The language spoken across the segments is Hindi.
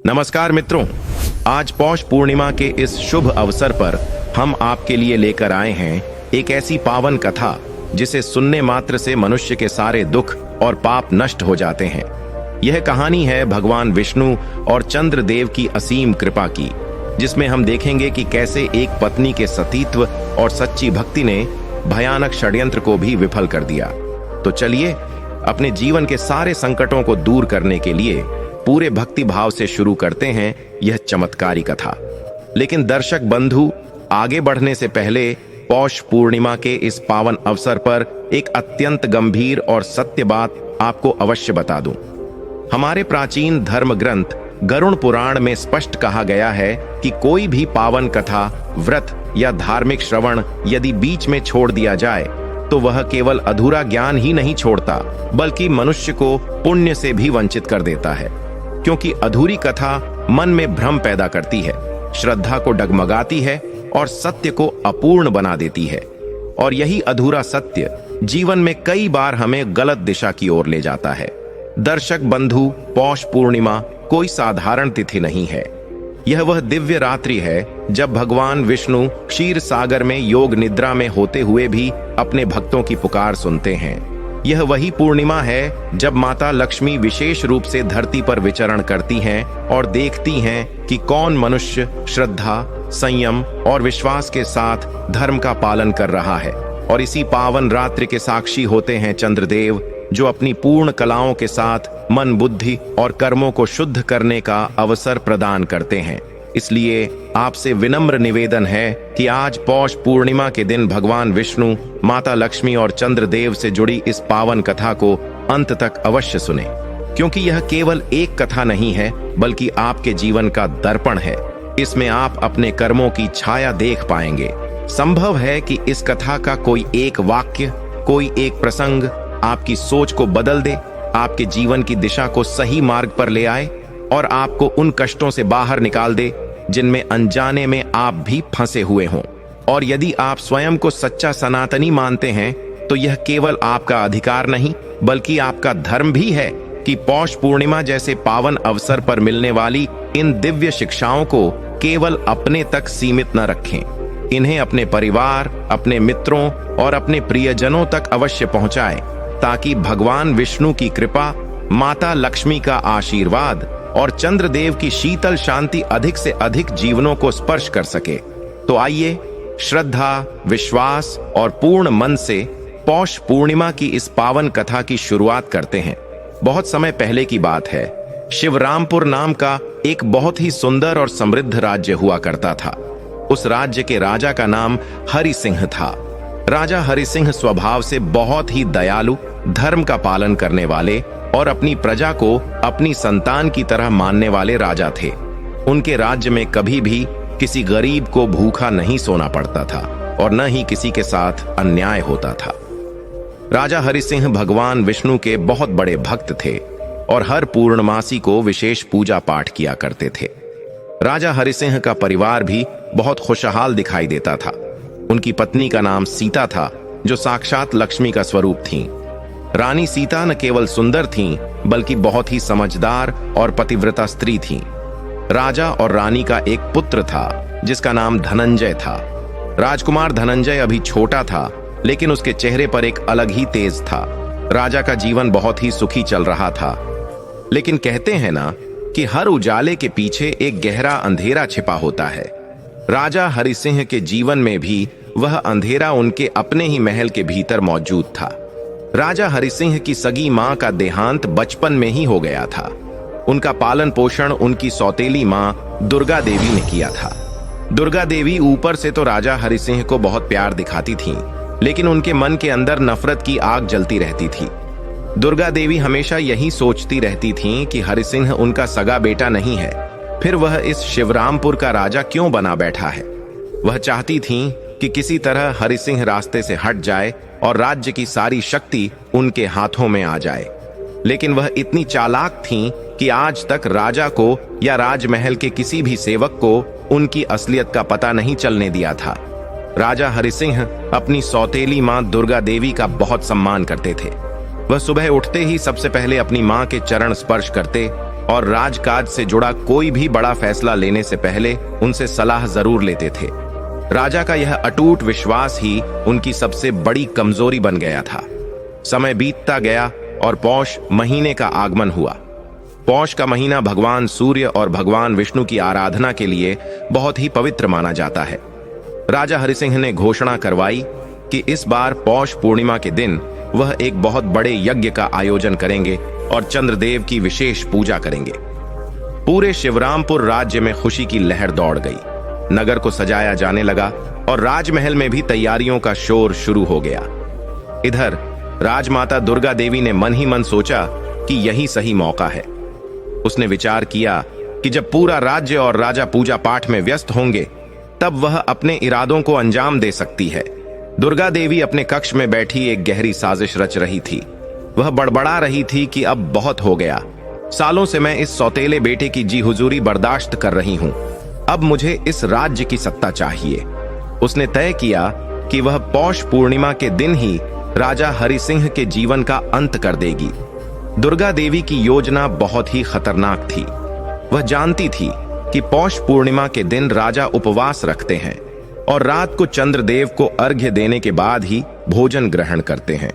नमस्कार मित्रों, आज पौष पूर्णिमा के इस शुभ अवसर पर हम आपके लिए लेकर आए हैं एक ऐसी पावन कथा जिसे सुनने मात्र से मनुष्य के सारे दुख और पाप नष्ट हो जाते हैं। यह कहानी है भगवान विष्णु और चंद्रदेव की असीम कृपा की, जिसमें हम देखेंगे कि कैसे एक पत्नी के सतीत्व और सच्ची भक्ति ने भयानक षड्यंत्र को भी विफल कर दिया। तो चलिए अपने जीवन के सारे संकटों को दूर करने के लिए पूरे भक्ति भाव से शुरू करते हैं यह चमत्कारी कथा। लेकिन दर्शक बंधु, आगे बढ़ने से पहले पौष पूर्णिमा के इस पावन अवसर पर एक अत्यंत गंभीर और सत्य बात आपको अवश्य बता दूं। हमारे प्राचीन धर्म ग्रंथ गरुड़ पुराण में स्पष्ट कहा गया है कि कोई भी पावन कथा, व्रत या धार्मिक श्रवण यदि बीच में छोड़ दिया जाए तो वह केवल अधूरा ज्ञान ही नहीं छोड़ता, बल्कि मनुष्य को पुण्य से भी वंचित कर देता है। क्योंकि अधूरी कथा मन में भ्रम पैदा करती है, श्रद्धा को डगमगाती है और सत्य को अपूर्ण बना देती है। और यही अधूरा सत्य जीवन में कई बार हमें गलत दिशा की ओर ले जाता है। दर्शक बंधु, पौष पूर्णिमा कोई साधारण तिथि नहीं है। यह वह दिव्य रात्रि है जब भगवान विष्णु क्षीर सागर में योग निद्रा में होते हुए भी अपने भक्तों की पुकार सुनते हैं। यह वही पूर्णिमा है जब माता लक्ष्मी विशेष रूप से धरती पर विचरण करती हैं और देखती हैं कि कौन मनुष्य श्रद्धा, संयम और विश्वास के साथ धर्म का पालन कर रहा है। और इसी पावन रात्रि के साक्षी होते हैं चंद्रदेव, जो अपनी पूर्ण कलाओं के साथ मन, बुद्धि और कर्मों को शुद्ध करने का अवसर प्रदान करते हैं। इसलिए आपसे विनम्र निवेदन है कि आज पौष पूर्णिमा के दिन भगवान विष्णु, माता लक्ष्मी और चंद्रदेव से जुड़ी इस पावन कथा को अंत तक अवश्य सुने, क्योंकि यह केवल एक कथा नहीं है बल्कि आपके जीवन का दर्पण है। इसमें आप अपने कर्मों की छाया देख पाएंगे। संभव है कि इस कथा का कोई एक वाक्य, कोई एक प्रसंग आपकी सोच को बदल दे, आपके जीवन की दिशा को सही मार्ग पर ले आए और आपको उन कष्टों से बाहर निकाल दे जिनमें अनजाने में आप भी फंसे हुए हों। और यदि आप स्वयं को सच्चा सनातनी मानते हैं तो यह केवल आपका अधिकार नहीं बल्कि आपका धर्म भी है कि पौष पूर्णिमा जैसे पावन अवसर पर मिलने वाली इन दिव्य शिक्षाओं को केवल अपने तक सीमित न रखें। इन्हें अपने परिवार, अपने मित्रों और अपने प्रियजनों तक अवश्य पहुंचाएं, ताकि भगवान विष्णु की कृपा, माता लक्ष्मी का आशीर्वाद और चंद्रदेव की शीतल शांति अधिक से अधिक जीवनों को स्पर्श कर सके। तो आइए श्रद्धा, विश्वास और पूर्ण मन से पौष पूर्णिमा की इस पावन कथा की शुरुआत करते हैं। बहुत समय पहले की बात है। शिवरामपुर नाम का एक बहुत ही सुंदर और समृद्ध राज्य हुआ करता था। उस राज्य के राजा का नाम हरि सिंह था। राजा हरि सिंह स्वभाव से बहुत ही दयालु, धर्म का पालन करने वाले और अपनी प्रजा को अपनी संतान की तरह मानने वाले राजा थे। उनके राज्य में कभी भी किसी गरीब को भूखा नहीं सोना पड़ता था और न ही किसी के साथ अन्याय होता था। राजा हरि सिंह भगवान विष्णु के बहुत बड़े भक्त थे और हर पूर्णमासी को विशेष पूजा पाठ किया करते थे। राजा हरि सिंह का परिवार भी बहुत खुशहाल दिखाई देता था। उनकी पत्नी का नाम सीता था, जो साक्षात लक्ष्मी का स्वरूप थीं। रानी सीता न केवल सुंदर थीं, बल्कि बहुत ही समझदार और पतिव्रता स्त्री थीं। राजा और रानी का एक पुत्र था जिसका नाम धनंजय था। राजकुमार धनंजय अभी छोटा था, लेकिन उसके चेहरे पर एक अलग ही तेज था। राजा का जीवन बहुत ही सुखी चल रहा था। लेकिन कहते हैं ना कि हर उजाले के पीछे एक गहरा अंधेरा छिपा होता है। राजा हरि सिंह के जीवन में भी वह अंधेरा उनके अपने ही महल के भीतर मौजूद था। राजा हरि सिंह की सगी मां का देहांत बचपन में ही हो गया था। उनका पालन पोषण उनकी सौतेली मां दुर्गा देवी ने किया था। दुर्गा देवी ऊपर से तो राजा हरि सिंह को बहुत प्यार दिखाती थीं, लेकिन उनके मन के अंदर नफरत की आग जलती रहती थी। दुर्गा देवी हमेशा यही सोचती रहती थीं कि हरि सिंह उनका सगा बेटा नहीं है, फिर वह इस शिवरामपुर का राजा क्यों बना बैठा है। वह चाहती थीं कि किसी तरह हरि सिंह रास्ते से हट जाए और राज्य की सारी शक्ति उनके हाथों में आ जाए। लेकिन वह इतनी चालाक थीं कि आज तक राजा को या राजमहल के किसी भी सेवक को उनकी असलियत का पता नहीं चलने दिया था। राजा हरि सिंह अपनी सौतेली मां दुर्गा देवी का बहुत सम्मान करते थे। वह सुबह उठते ही सबसे पहले अपनी मां के चरण स्पर्श करते और राजकाज से जुड़ा कोई भी बड़ा फैसला लेने से पहले उनसे सलाह जरूर लेते थे। राजा का यह अटूट विश्वास ही उनकी सबसे बड़ी कमजोरी बन गया था। समय बीतता गया और पौष महीने का आगमन हुआ। पौष का महीना भगवान सूर्य और भगवान विष्णु की आराधना के लिए बहुत ही पवित्र माना जाता है। राजा हरिसिंह ने घोषणा करवाई कि इस बार पौष पूर्णिमा के दिन वह एक बहुत बड़े यज्ञ का आयोजन करेंगे और चंद्रदेव की विशेष पूजा करेंगे। पूरे शिवरामपुर राज्य में खुशी की लहर दौड़ गई। नगर को सजाया जाने लगा और राजमहल में भी तैयारियों का शोर शुरू हो गया। इधर राजमाता दुर्गा देवी ने मन ही मन सोचा कि यही सही मौका है। उसने विचार किया कि जब पूरा राज्य और राजा पूजा पाठ में व्यस्त होंगे तब वह अपने इरादों को अंजाम दे सकती है। दुर्गा देवी अपने कक्ष में बैठी एक गहरी साजिश रच रही थी। वह बड़बड़ा रही थी कि अब बहुत हो गया। सालों से मैं इस सौतेले बेटे की जी हुजूरी बर्दाश्त कर रही हूं। अब मुझे इस राज्य की सत्ता चाहिए। उसने तय किया कि वह पौष पूर्णिमा के दिन ही राजा हरिसिंह के जीवन का अंत कर देगी। दुर्गा देवी की योजना बहुत ही खतरनाक थी। वह जानती थी कि पौष पूर्णिमा के दिन राजा उपवास रखते हैं और रात को चंद्रदेव को अर्घ्य देने के बाद ही भोजन ग्रहण करते हैं।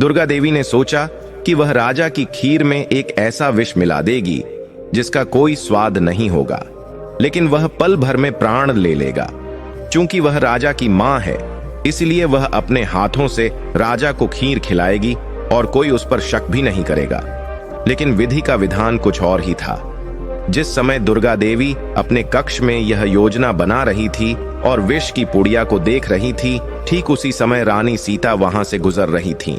दुर्गा देवी ने सोचा कि वह राजा की खीर में एक ऐसा विष मिला देगी जिसका कोई स्वाद नहीं होगा, लेकिन वह पल भर में प्राण ले लेगा। चूंकि वह राजा की मां है, इसलिए वह अपने हाथों से राजा को खीर खिलाएगी और कोई उस पर शक भी नहीं करेगा। लेकिन विधि का विधान कुछ और ही था। जिस समय दुर्गा देवी अपने कक्ष में यह योजना बना रही थी और विष की पुड़िया को देख रही थी, ठीक उसी समय रानी सीता वहां से गुजर रही थीं।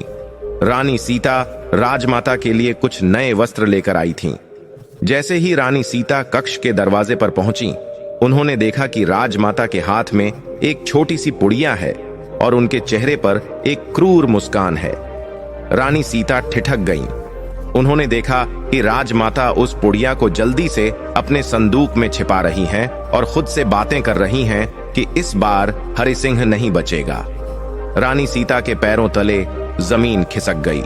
रानी सीता राजमाता के लिए कुछ नए वस्त्र लेकर आई थीं। जैसे ही रानी सीता कक्ष के दरवाजे पर पहुंची, उन्होंने देखा कि राजमाता के हाथ में एक छोटी सी पुड़िया है और उनके चेहरे पर एक क्रूर मुस्कान है। रानी सीता ठिठक गईं। उन्होंने देखा कि राजमाता उस पुड़िया को जल्दी से अपने संदूक में छिपा रही हैं और खुद से बातें कर रही हैं कि इस बार हरिसिंह नहीं बचेगा। रानी सीता के पैरों तले जमीन खिसक गई।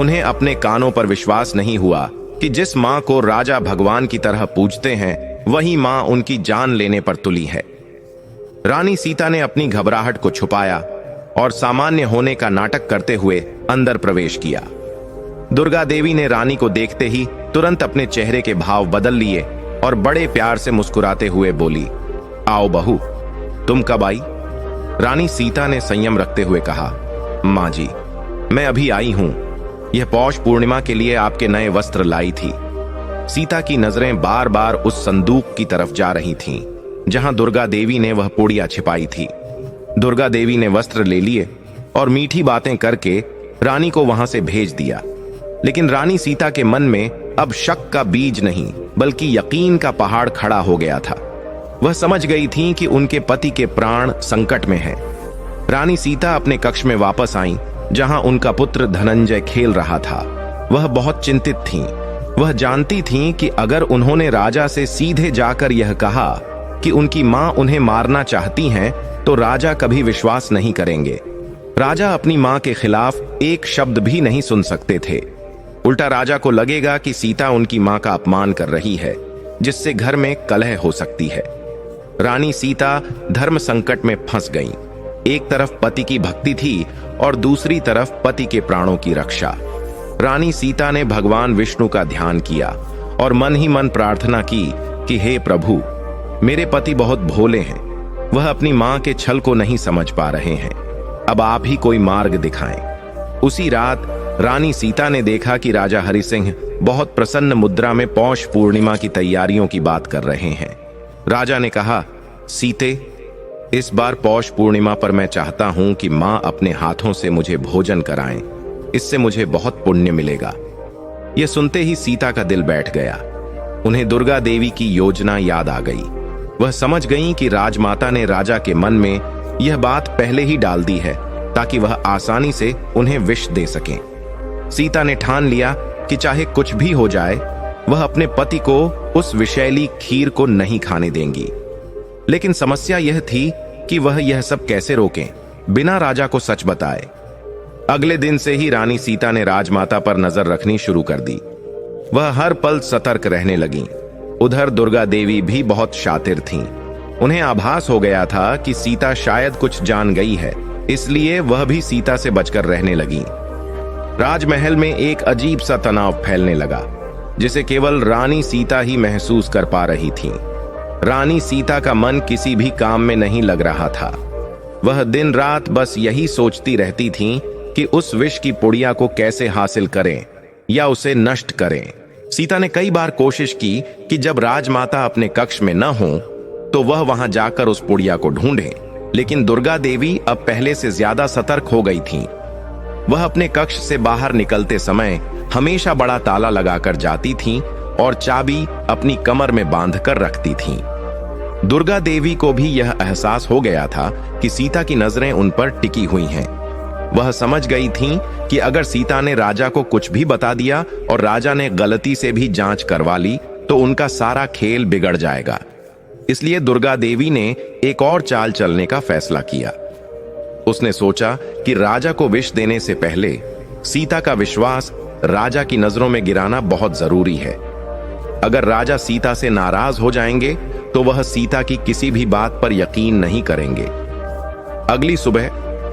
उन्हें अपने कानों पर विश्वास नहीं हुआ कि जिस मां को राजा भगवान की तरह पूजते हैं, वही मां उनकी जान लेने पर तुली है। रानी सीता ने अपनी घबराहट को छुपाया और सामान्य होने का नाटक करते हुए अंदर प्रवेश किया। दुर्गा देवी ने रानी को देखते ही तुरंत अपने चेहरे के भाव बदल लिए और बड़े प्यार से मुस्कुराते हुए बोली, आओ बहू, तुम कब आई? रानी सीता ने संयम रखते हुए कहा, मां जी, मैं अभी आई हूं। यह पौष पूर्णिमा के लिए आपके नए वस्त्र लाई थी। सीता की नजरें बार बार उस संदूक की तरफ जा रही थीं, जहां दुर्गा देवी ने वह पुड़िया छिपाई थी। दुर्गा देवी ने वस्त्र ले लिए और मीठी बातें करके रानी को वहां से भेज दिया। लेकिन रानी सीता के मन में अब शक का बीज नहीं, बल्कि यकीन का पहाड़ खड़ा हो गया था। वह समझ गई थी कि उनके पति के प्राण संकट में हैं। रानी सीता अपने कक्ष में वापस आईं, जहां उनका पुत्र धनंजय खेल रहा था। वह बहुत चिंतित थीं। वह जानती थीं कि अगर उन्होंने राजा से सीधे जाकर यह कहा कि उनकी मां उन्हें मारना चाहती हैं, तो राजा कभी विश्वास नहीं करेंगे। राजा अपनी मां के खिलाफ एक शब्द भी नहीं सुन सकते थे। उल्टा राजा को लगेगा कि सीता उनकी मां का अपमान कर रही है, जिससे घर में कलह हो सकती है। रानी सीता धर्म संकट में फंस गईं। एक तरफ पति की भक्ति थी और दूसरी तरफ पति के प्राणों की रक्षा। रानी सीता ने भगवान विष्णु का ध्यान किया और मन ही मन प्रार्थना की कि हे प्रभु, मेरे पति बहुत भोले हैं। वह अपनी मां के छल को नहीं समझ पा रहे हैं। अब आप ही कोई मार्ग दिखाएं। उसी रात रानी सीता ने देखा कि राजा हरिसिंह बहुत प्रसन्न मुद्रा में पौष पूर्णिमा की तैयारियों की बात कर रहे हैं। राजा ने कहा, सीते, इस बार पौष पूर्णिमा पर मैं चाहता हूं कि मां अपने हाथों से मुझे भोजन कराएं। इससे मुझे बहुत पुण्य मिलेगा। यह सुनते ही सीता का दिल बैठ गया। उन्हें दुर्गा देवी की योजना याद आ गई। वह समझ गईं कि राजमाता ने राजा के मन में यह बात पहले ही डाल दी है ताकि वह आसानी से उन्हें विष दे सकें। सीता ने ठान लिया कि चाहे कुछ भी हो जाए, वह अपने पति को उस विषैली खीर को नहीं खाने देंगी। लेकिन समस्या यह थी कि वह यह सब कैसे रोकें बिना राजा को सच बताए। अगले दिन से ही रानी सीता ने राजमाता पर नजर रखनी शुरू कर दी। वह हर पल सतर्क रहने लगीं। उधर दुर्गा देवी भी बहुत शातिर थीं। उन्हें आभास हो गया था कि सीता शायद कुछ जान गई है, इसलिए वह भी सीता से बचकर रहने लगीं। राजमहल में एक अजीब सा तनाव फैलने लगा, जिसे केवल रानी सीता ही महसूस कर पा रही थीं। रानी सीता का मन किसी भी काम में नहीं लग रहा था। वह दिन रात बस यही सोचती रहती थीं कि उस विष की पुड़िया को कैसे हासिल करें या उसे नष्ट करें। सीता ने कई बार कोशिश की कि जब राजमाता अपने कक्ष में न हो तो वह वहां जाकर उस पुड़िया को ढूंढे, लेकिन दुर्गा देवी अब पहले से ज्यादा सतर्क हो गई थीं। वह अपने कक्ष से बाहर निकलते समय हमेशा बड़ा ताला लगाकर जाती थीं और चाबी अपनी कमर में बांधकर रखती थीं। दुर्गा देवी को भी यह एहसास हो गया था कि सीता की नजरें उन पर टिकी हुई हैं। वह समझ गई थीं कि अगर सीता ने राजा को कुछ भी बता दिया और राजा ने गलती से भी जांच करवा ली तो उनका सारा खेल बिगड़ जाएगा। इसलिए दुर्गा देवी ने एक और चाल चलने का फैसला किया। उसने सोचा कि राजा को विष देने से पहले सीता का विश्वास राजा की नजरों में गिराना बहुत जरूरी है। अगर राजा सीता से नाराज हो जाएंगे तो वह सीता की किसी भी बात पर यकीन नहीं करेंगे। अगली सुबह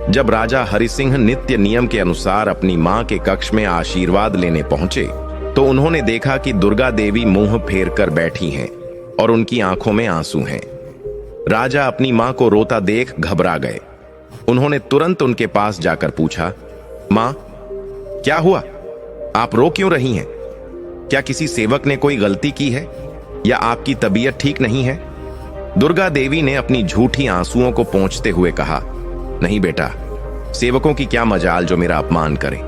जब राजा हरिसिंह नित्य नियम के अनुसार अपनी मां के कक्ष में आशीर्वाद लेने पहुंचे तो उन्होंने देखा कि दुर्गा देवी मुंह फेर कर बैठी हैं और उनकी आंखों में आंसू हैं। राजा अपनी मां को रोता देख घबरा गए। उन्होंने तुरंत उनके पास जाकर पूछा, मां, क्या हुआ? आप रो क्यों रही हैं? क्या किसी सेवक ने कोई गलती की है या आपकी तबीयत ठीक नहीं है? दुर्गा देवी ने अपनी झूठी आंसुओं को पोंछते हुए कहा, नहीं बेटा, सेवकों की क्या मजाल जो मेरा अपमान करें,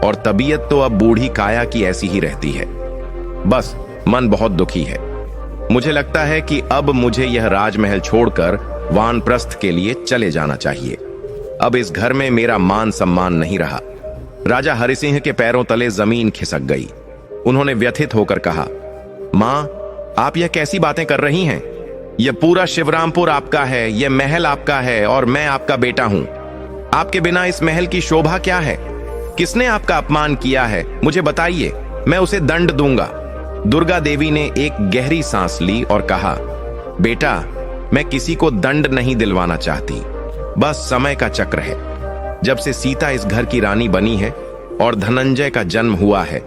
और तबीयत तो अब बूढ़ी काया की ऐसी ही रहती है। बस मन बहुत दुखी है। मुझे लगता है कि अब मुझे यह राजमहल छोड़कर वानप्रस्थ के लिए चले जाना चाहिए। अब इस घर में मेरा मान सम्मान नहीं रहा। राजा हरिसिंह के पैरों तले जमीन खिसक गई। उन्होंने व्यथित होकर कहा, मां, आप यह कैसी बातें कर रही हैं? यह पूरा शिवरामपुर आपका है, यह महल आपका है और मैं आपका बेटा हूं। आपके बिना इस महल की शोभा क्या है? किसने आपका अपमान किया है? मुझे बताइए, मैं उसे दंड दूंगा। दुर्गा देवी ने एक गहरी सांस ली और कहा, बेटा, मैं किसी को दंड नहीं दिलवाना चाहती, बस समय का चक्र है। जब से सीता इस घर की रानी बनी है और धनंजय का जन्म हुआ है,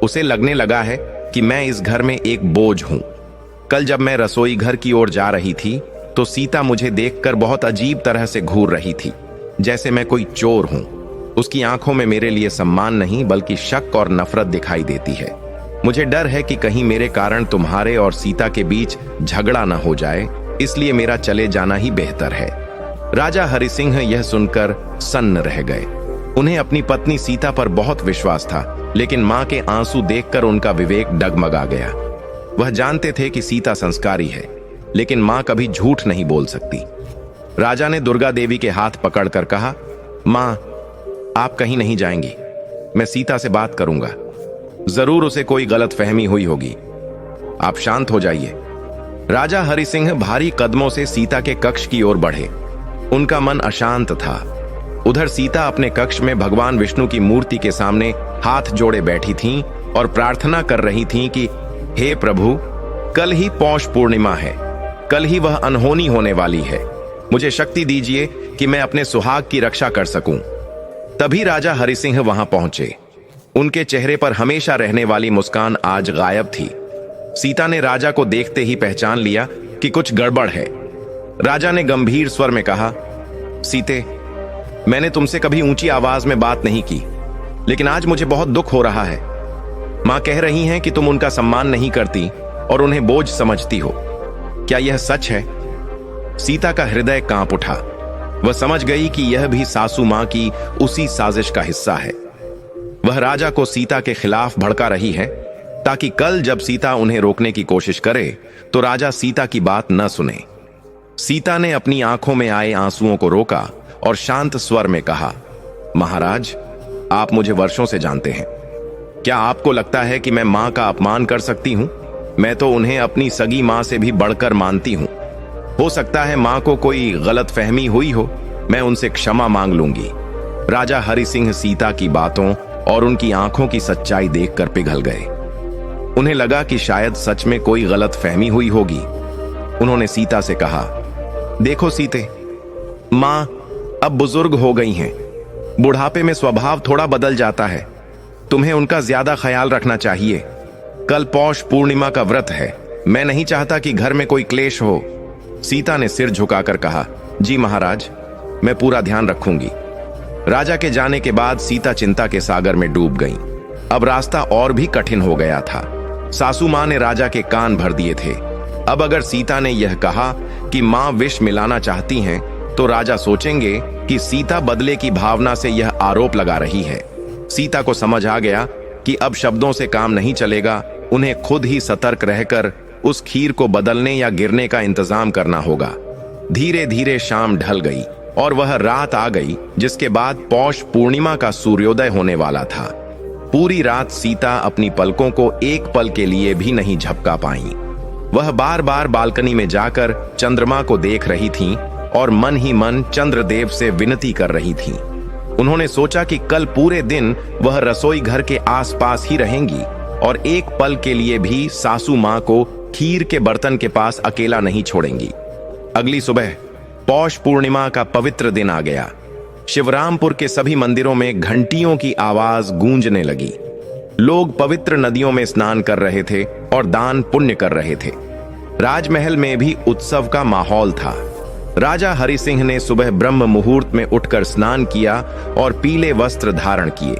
उसे लगने लगा है कि मैं इस घर में एक बोझ हूं। कल जब मैं रसोई घर की ओर जा रही थी तो सीता मुझे देखकर बहुत अजीब तरह से घूर रही थी, जैसे मैं कोई चोर हूं। उसकी आंखों में मेरे लिए सम्मान नहीं बल्कि शक और नफरत दिखाई देती है। मुझे डर है कि कहीं मेरे कारण तुम्हारे और सीता के बीच झगड़ा न हो जाए, इसलिए मेरा चले जाना ही बेहतर है। राजा हरिसिंह यह सुनकर सन्न रह गए। उन्हें अपनी पत्नी सीता पर बहुत विश्वास था, लेकिन मां के आंसू देखकर उनका विवेक डगमगा गया। वह जानते थे कि सीता संस्कारी है, लेकिन मां कभी झूठ नहीं बोल सकती। राजा ने दुर्गा देवी के हाथ पकड़कर कहा, मां, आप कहीं नहीं जाएंगी। मैं सीता से बात करूंगा। जरूर उसे कोई गलतफहमी हुई होगी। आप शांत हो जाइए। राजा हरिसिंह भारी कदमों से सीता के कक्ष की ओर बढ़े। उनका मन अशांत था। उधर सीता अपने कक्ष में भगवान विष्णु की मूर्ति के सामने हाथ जोड़े बैठी थीं और प्रार्थना कर रही थीं कि हे प्रभु, कल ही पौष पूर्णिमा है, कल ही वह अनहोनी होने वाली है। मुझे शक्ति दीजिए कि मैं अपने सुहाग की रक्षा कर सकूं। तभी राजा हरिसिंह वहां पहुंचे। उनके चेहरे पर हमेशा रहने वाली मुस्कान आज गायब थी। सीता ने राजा को देखते ही पहचान लिया कि कुछ गड़बड़ है। राजा ने गंभीर स्वर में कहा, सीते, मैंने तुमसे कभी ऊंची आवाज में बात नहीं की, लेकिन आज मुझे बहुत दुख हो रहा है। मां कह रही हैं कि तुम उनका सम्मान नहीं करती और उन्हें बोझ समझती हो। क्या यह सच है? सीता का हृदय कांप उठा। वह समझ गई कि यह भी सासू मां की उसी साजिश का हिस्सा है। वह राजा को सीता के खिलाफ भड़का रही है ताकि कल जब सीता उन्हें रोकने की कोशिश करे तो राजा सीता की बात न सुने। सीता ने अपनी आंखों में आए आंसुओं को रोका और शांत स्वर में कहा, महाराज, आप मुझे वर्षों से जानते हैं। क्या आपको लगता है कि मैं मां का अपमान कर सकती हूं? मैं तो उन्हें अपनी सगी मां से भी बढ़कर मानती हूं। हो सकता है मां को कोई गलतफहमी हुई हो, मैं उनसे क्षमा मांग लूंगी। राजा हरिसिंह सीता की बातों और उनकी आंखों की सच्चाई देखकर पिघल गए। उन्हें लगा कि शायद सच में कोई गलत फहमी हुई होगी। उन्होंने सीता से कहा, देखो सीते, माँ अब बुजुर्ग हो गई हैं। बुढ़ापे में स्वभाव थोड़ा बदल जाता है। तुम्हें उनका ज्यादा ख्याल रखना चाहिए। कल पौष पूर्णिमा का व्रत है। मैं नहीं चाहता कि घर में कोई क्लेश हो। सीता ने सिर झुकाकर कहा, जी महाराज, मैं पूरा ध्यान रखूंगी। राजा के जाने के बाद सीता चिंता के सागर में डूब गईं। अब रास्ता और भी कठिन हो गया था। सासू मां ने राजा के कान भर दिए थे। अब अगर सीता ने यह कहा कि मां विष मिलाना चाहती हैं, तो राजा सोचेंगे कि सीता बदले की भावना से यह आरोप लगा रही है। सीता को समझ आ गया कि अब शब्दों से काम नहीं चलेगा। उन्हें खुद ही सतर्क रहकर उस खीर को बदलने या गिरने का इंतजाम करना होगा। धीरे धीरे शाम ढल गई और वह रात आ गई जिसके बाद पौष पूर्णिमा का सूर्योदय होने वाला था। पूरी रात सीता अपनी पलकों को एक पल के लिए भी नहीं झपका पाई। वह बार बार बालकनी में जाकर चंद्रमा को देख रही थीं और मन ही मन चंद्रदेव से विनती कर रही थीं। उन्होंने सोचा कि कल पूरे दिन वह रसोई घर के आसपास ही रहेंगी और एक पल के लिए भी सासू मां को खीर के बर्तन के पास अकेला नहीं छोड़ेंगी। अगली सुबह पौष पूर्णिमा का पवित्र दिन आ गया। शिवरामपुर के सभी मंदिरों में घंटियों की आवाज गूंजने लगी। लोग पवित्र नदियों में स्नान कर रहे थे और दान पुण्य कर रहे थे। राजमहल में भी उत्सव का माहौल था। राजा हरि सिंह ने सुबह ब्रह्म मुहूर्त में उठकर स्नान किया और पीले वस्त्र धारण किए।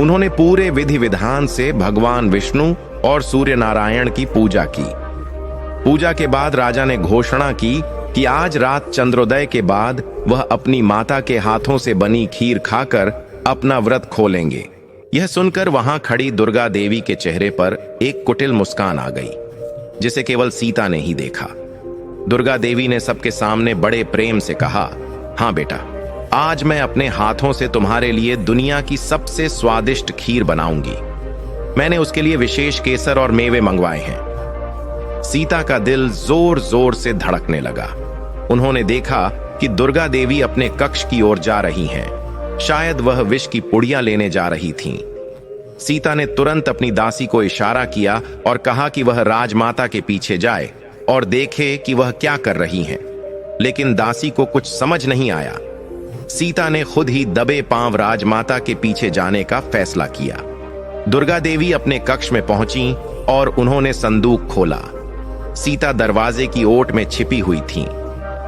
उन्होंने पूरे विधि विधान से भगवान विष्णु और सूर्य नारायण की पूजा की। पूजा के बाद राजा ने घोषणा की कि आज रात चंद्रोदय के बाद वह अपनी माता के हाथों से बनी खीर खाकर अपना व्रत खोलेंगे। यह सुनकर वहां खड़ी दुर्गा देवी के चेहरे पर एक कुटिल मुस्कान आ गई, जिसे केवल सीता ने ही देखा। दुर्गा देवी ने सबके सामने बड़े प्रेम से कहा, हाँ बेटा, आज मैं अपने हाथों से तुम्हारे लिए दुनिया की सबसे स्वादिष्ट खीर बनाऊंगी। मैंने उसके लिए विशेष केसर और मेवे मंगवाए हैं। सीता का दिल जोर जोर से धड़कने लगा। उन्होंने देखा कि दुर्गा देवी अपने कक्ष की ओर जा रही हैं। शायद वह विष की पुड़िया लेने जा रही थीं। सीता ने तुरंत अपनी दासी को इशारा किया और कहा कि वह राजमाता के पीछे जाए और देखे कि वह क्या कर रही हैं। लेकिन दासी को कुछ समझ नहीं आया। सीता ने खुद ही दबे पांव राजमाता के पीछे जाने का फैसला किया। दुर्गा देवी अपने कक्ष में पहुंची और उन्होंने संदूक खोला। सीता दरवाजे की ओट में छिपी हुई थीं।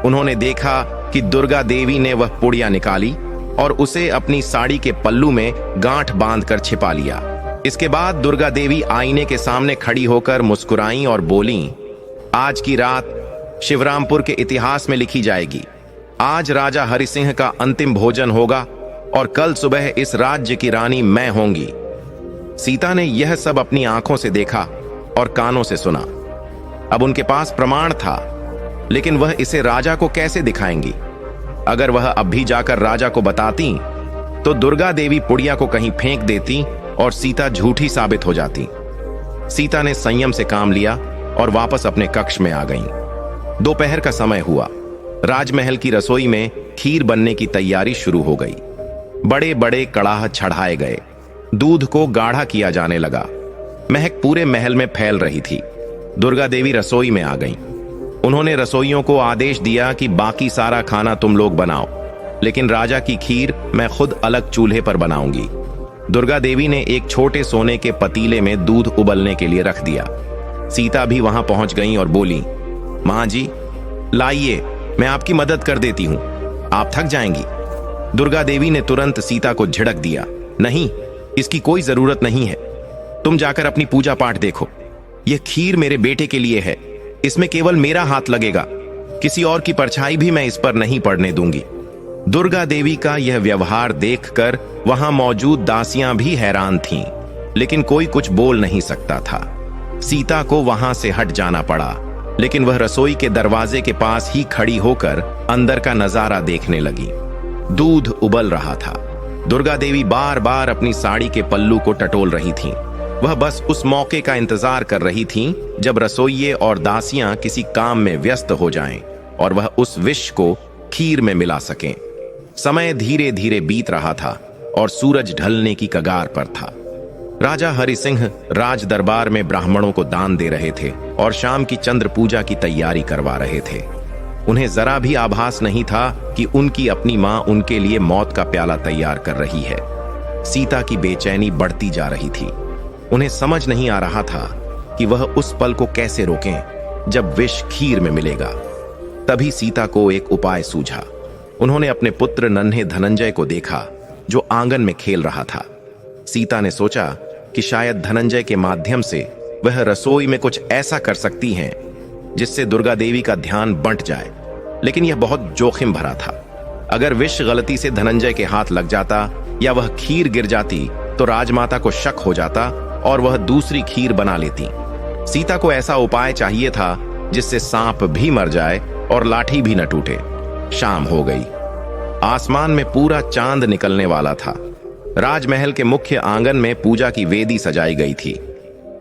उन्होंने देखा कि दुर्गा देवी ने वह पुड़िया निकाली और उसे अपनी साड़ी के पल्लू में गांठ बांधकर छिपा लिया। इसके बाद दुर्गा देवी आईने के सामने खड़ी होकर मुस्कुराईं और बोलीं, आज की रात शिवरामपुर के इतिहास में लिखी जाएगी। आज राजा हरि सिंह का अंतिम भोजन होगा और कल सुबह इस राज्य की रानी मैं होंगी। सीता ने यह सब अपनी आंखों से देखा और कानों से सुना। अब उनके पास प्रमाण था, लेकिन वह इसे राजा को कैसे दिखाएंगी? अगर वह अब भी जाकर राजा को बताती तो दुर्गा देवी पुड़िया को कहीं फेंक देती और सीता झूठी साबित हो जाती। सीता ने संयम से काम लिया और वापस अपने कक्ष में आ गईं। दोपहर का समय हुआ। राजमहल की रसोई में खीर बनने की तैयारी शुरू हो गई। बड़े बड़े कड़ाह चढ़ाए गए। दूध को गाढ़ा किया जाने लगा। महक पूरे महल में फैल रही थी। दुर्गा देवी रसोई में आ गईं। उन्होंने रसोइयों को आदेश दिया कि बाकी सारा खाना तुम लोग बनाओ, लेकिन राजा की खीर मैं खुद अलग चूल्हे पर बनाऊंगी। दुर्गा देवी ने एक छोटे सोने के पतीले में दूध उबलने के लिए रख दिया। सीता भी वहां पहुंच गईं और बोली, मां जी, लाइए, मैं आपकी मदद कर देती हूं, आप थक जाएंगी। दुर्गा देवी ने तुरंत सीता को झिड़क दिया, नहीं, इसकी कोई जरूरत नहीं है। तुम जाकर अपनी पूजा पाठ देखो। यह खीर मेरे बेटे के लिए है। इसमें केवल मेरा हाथ लगेगा। किसी और की परछाई भी मैं इस पर नहीं पड़ने दूंगी। दुर्गा देवी का यह व्यवहार देखकर वहां मौजूद दासियां भी हैरान थीं, लेकिन कोई कुछ बोल नहीं सकता था। सीता को वहां से हट जाना पड़ा, लेकिन वह रसोई के दरवाजे के पास ही खड़ी होकर अंदर का नजारा देखने लगी। दूध उबल रहा था। दुर्गा देवी बार बार अपनी साड़ी के पल्लू को टटोल रही थीं। वह बस उस मौके का इंतजार कर रही थीं जब रसोइये और दासियां किसी काम में व्यस्त हो जाएं और वह उस विष को खीर में मिला सकें। समय धीरे धीरे बीत रहा था और सूरज ढलने की कगार पर था। राजा हरि सिंह राज दरबार में ब्राह्मणों को दान दे रहे थे और शाम की चंद्र पूजा की तैयारी करवा रहे थे। उन्हें जरा भी आभास नहीं था कि उनकी अपनी मां उनके लिए मौत का प्याला तैयार कर रही है। सीता की बेचैनी बढ़ती जा रही थी। उन्हें समझ नहीं आ रहा था कि वह उस पल को कैसे रोकें जब विष खीर में मिलेगा। तभी सीता को एक उपाय सूझा। उन्होंने अपने पुत्र नन्हे धनंजय को देखा जो आंगन में खेल रहा था। सीता ने सोचा कि शायद धनंजय के माध्यम से वह रसोई में कुछ ऐसा कर सकती हैं जिससे दुर्गा देवी का ध्यान बंट जाए, लेकिन यह बहुत जोखिम भरा था। अगर विष गलती से धनंजय के हाथ लग जाता या वह खीर गिर जाती तो राजमाता को शक हो जाता और वह दूसरी खीर बना लेती। सीता को ऐसा उपाय चाहिए था जिससे सांप भी मर जाए और लाठी भी न टूटे। शाम हो गई। आसमान में पूरा चांद निकलने वाला था। राजमहल के मुख्य आंगन में पूजा की वेदी सजाई गई थी।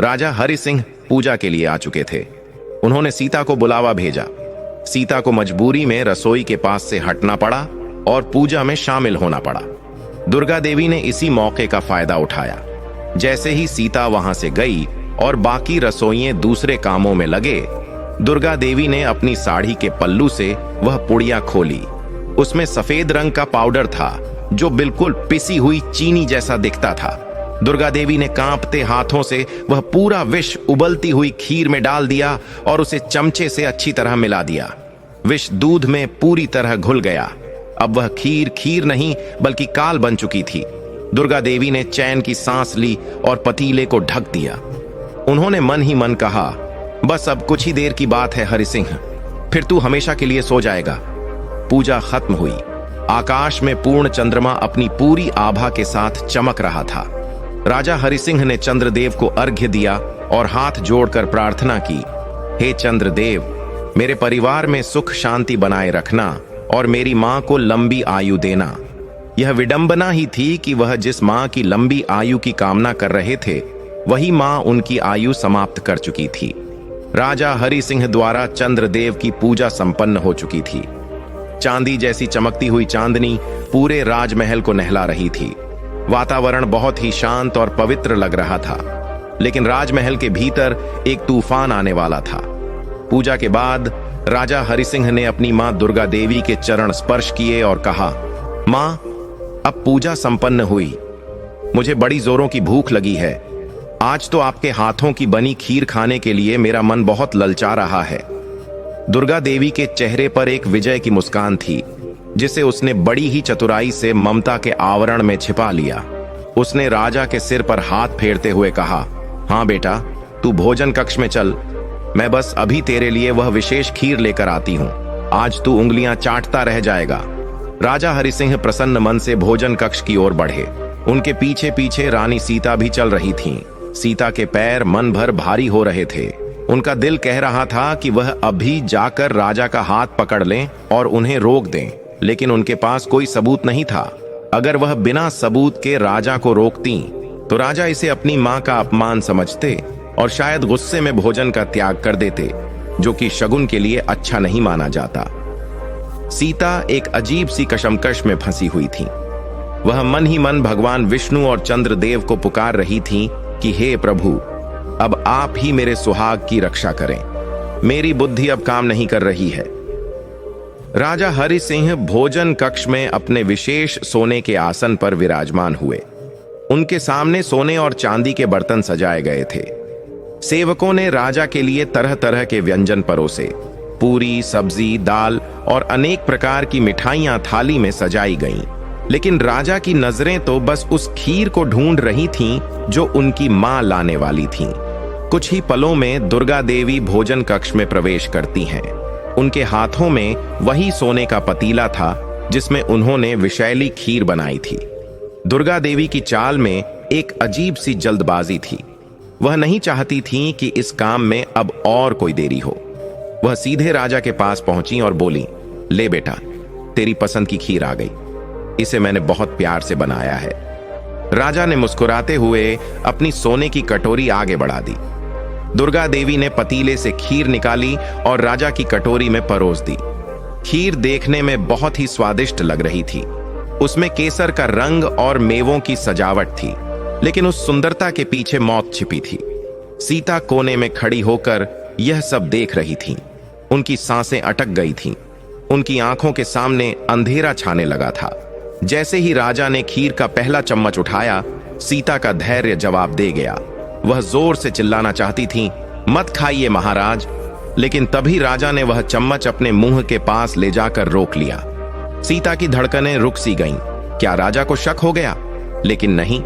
राजा हरि सिंह पूजा के लिए आ चुके थे। उन्होंने सीता को बुलावा भेजा। सीता को मजबूरी में रसोई के पास से हटना पड़ा और पूजा में शामिल होना पड़ा। दुर्गा देवी ने इसी मौके का फायदा उठाया। जैसे ही सीता वहां से गई और बाकी रसोइये दूसरे कामों में लगे, दुर्गा देवी ने अपनी साड़ी के पल्लू से वह पुड़िया खोली। उसमें सफेद रंग का पाउडर था जो बिल्कुल पिसी हुई चीनी जैसा दिखता था। दुर्गा देवी ने कांपते हाथों से वह पूरा विष उबलती हुई खीर में डाल दिया और उसे चमचे से अच्छी तरह मिला दिया। विष दूध में पूरी तरह घुल गया। अब वह खीर खीर नहीं बल्कि काल बन चुकी थी। दुर्गा देवी ने चैन की सांस ली और पतीले को ढक दिया। उन्होंने मन ही मन कहा, बस अब कुछ ही देर की बात है हरि सिंह, फिर तू हमेशा के लिए सो जाएगा। पूजा खत्म हुई। आकाश में पूर्ण चंद्रमा अपनी पूरी आभा के साथ चमक रहा था। राजा हरि सिंह ने चंद्रदेव को अर्घ्य दिया और हाथ जोड़कर प्रार्थना की, हे चंद्रदेव, मेरे परिवार में सुख शांति बनाए रखना और मेरी मां को लंबी आयु देना। यह विडंबना ही थी कि वह जिस मां की लंबी आयु की कामना कर रहे थे वही मां उनकी आयु समाप्त कर चुकी थी। राजा हरि सिंह द्वारा चंद्रदेव की पूजा संपन्न हो चुकी थी। चांदी जैसी चमकती हुई चांदनी पूरे राजमहल को नहला रही थी। वातावरण बहुत ही शांत और पवित्र लग रहा था, लेकिन राजमहल के भीतर एक तूफान आने वाला था। पूजा के बाद राजा हरि सिंह ने अपनी मां दुर्गा देवी के चरण स्पर्श किए और कहा, मां, अब पूजा संपन्न हुई। मुझे बड़ी जोरों की भूख लगी है। आज तो आपके हाथों की बनी खीर खाने के लिए मेरा मन बहुत ललचा रहा है। दुर्गा देवी के चेहरे पर एक विजय की मुस्कान थी जिसे उसने बड़ी ही चतुराई से ममता के आवरण में छिपा लिया। उसने राजा के सिर पर हाथ फेरते हुए कहा, हाँ बेटा, तू भोजन कक्ष में चल। मैं बस अभी तेरे लिए वह विशेष खीर लेकर आती हूँ। आज तू उंगलियां चाटता रह जाएगा। राजा हरि सिंह प्रसन्न मन से भोजन कक्ष की ओर बढ़े। उनके पीछे पीछे रानी सीता भी चल रही थीं। सीता के पैर मन भर भारी हो रहे थे। उनका दिल कह रहा था कि वह अभी जाकर राजा का हाथ पकड़ लें और उन्हें रोक दें, लेकिन उनके पास कोई सबूत नहीं था। अगर वह बिना सबूत के राजा को रोकती तो राजा इसे अपनी मां का अपमान समझते और शायद गुस्से में भोजन का त्याग कर देते, जो कि शगुन के लिए अच्छा नहीं माना जाता। सीता एक अजीब सी कशमकश में फंसी हुई थी। वह मन ही मन भगवान विष्णु और चंद्रदेव को पुकार रही थी कि हे प्रभु, अब आप ही मेरे सुहाग की रक्षा करें। मेरी बुद्धि अब काम नहीं कर रही है। राजा हरि सिंह भोजन कक्ष में अपने विशेष सोने के आसन पर विराजमान हुए। उनके सामने सोने और चांदी के बर्तन सजाए गए थे। सेवकों ने राजा के लिए तरह तरह के व्यंजन परोसे। पूरी, सब्जी, दाल और अनेक प्रकार की मिठाइयां थाली में सजाई गईं। लेकिन राजा की नजरें तो बस उस खीर को ढूंढ रही थीं जो उनकी मां लाने वाली थीं। कुछ ही पलों में दुर्गा देवी भोजन कक्ष में प्रवेश करती हैं। उनके हाथों में वही सोने का पतीला था जिसमें उन्होंने विषैली खीर बनाई थी। दुर्गा देवी की चाल में एक अजीब सी जल्दबाजी थी। वह नहीं चाहती थीं कि इस काम में अब और कोई देरी हो। वह सीधे राजा के पास पहुंची और बोली, ले बेटा, तेरी पसंद की खीर आ गई। इसे मैंने बहुत प्यार से बनाया है। राजा ने मुस्कुराते हुए अपनी सोने की कटोरी आगे बढ़ा दी। दुर्गा देवी ने पतीले से खीर निकाली और राजा की कटोरी में परोस दी। खीर देखने में बहुत ही स्वादिष्ट लग रही थी। उसमें केसर का रंग और मेवों की सजावट थी। लेकिन उस सुंदरता के पीछे मौत छिपी थी। सीता कोने में खड़ी होकर यह सब देख रही थी। उनकी सांसें अटक गई थीं। उनकी आंखों के सामने अंधेरा छाने लगा था। जैसे ही राजा ने खीर का पहला चम्मच उठाया, सीता का धैर्य जवाब दे गया। वह जोर से चिल्लाना चाहती थी, मत खाइए महाराज, लेकिन तभी राजा ने वह चम्मच अपने मुंह के पास ले जाकर रोक लिया। सीता की धड़कनें रुक सी गईं। क्या राजा को शक हो गया? लेकिन नहीं,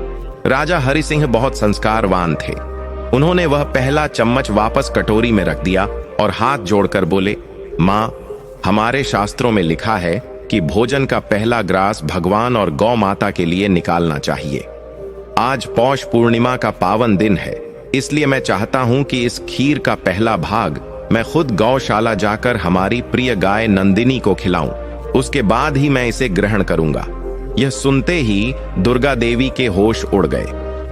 राजा हरि सिंह बहुत संस्कारवान थे। उन्होंने वह पहला चम्मच वापस कटोरी में रख दिया और हाथ जोड़कर बोले, मां, हमारे शास्त्रों में लिखा है कि भोजन का पहला ग्रास भगवान और गौ माता के लिए निकालना चाहिए। आज पौष पूर्णिमा का पावन दिन है, इसलिए मैं चाहता हूं कि इस खीर का पहला भाग मैं खुद गौशाला जाकर हमारी प्रिय गाय नंदिनी को खिलाऊं। उसके बाद ही मैं इसे ग्रहण करूंगा। यह सुनते ही दुर्गा देवी के होश उड़ गए।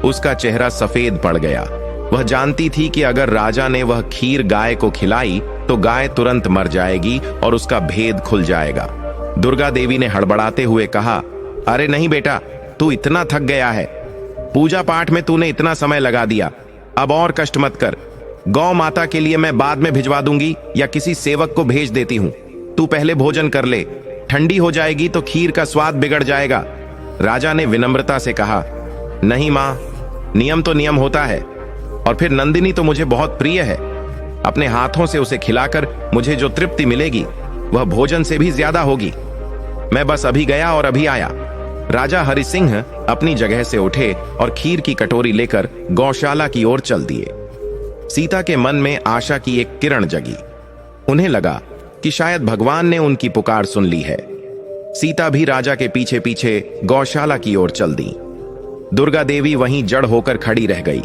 उसका चेहरा सफेद पड़ गया। वह जानती थी कि अगर राजा ने वह खीर गाय को खिलाई तो गाय तुरंत मर जाएगी और उसका भेद खुल जाएगा। दुर्गा देवी ने हड़बड़ाते हुए कहा, अरे नहीं बेटा, तू इतना थक गया है। पूजा पाठ में तूने इतना समय लगा दिया, अब और कष्ट मत कर। गौ माता के लिए मैं बाद में भिजवा दूंगी या किसी सेवक को भेज देती हूं। तू पहले भोजन कर ले, ठंडी हो जाएगी तो खीर का स्वाद बिगड़ जाएगा। राजा ने विनम्रता से कहा, नहीं मां, नियम तो नियम होता है, और फिर नंदिनी तो मुझे बहुत प्रिय है। अपने हाथों से उसे खिलाकर मुझे जो तृप्ति मिलेगी वह भोजन से भी ज्यादा होगी। मैं बस अभी गया और अभी आया। राजा हरि सिंह अपनी जगह से उठे और खीर की कटोरी लेकर गौशाला की ओर चल दिए। सीता के मन में आशा की एक किरण जगी। उन्हें लगा कि शायद भगवान ने उनकी पुकार सुन ली है। सीता भी राजा के पीछे पीछे गौशाला की ओर चल दी। दुर्गा देवी वहीं जड़ होकर खड़ी रह गई।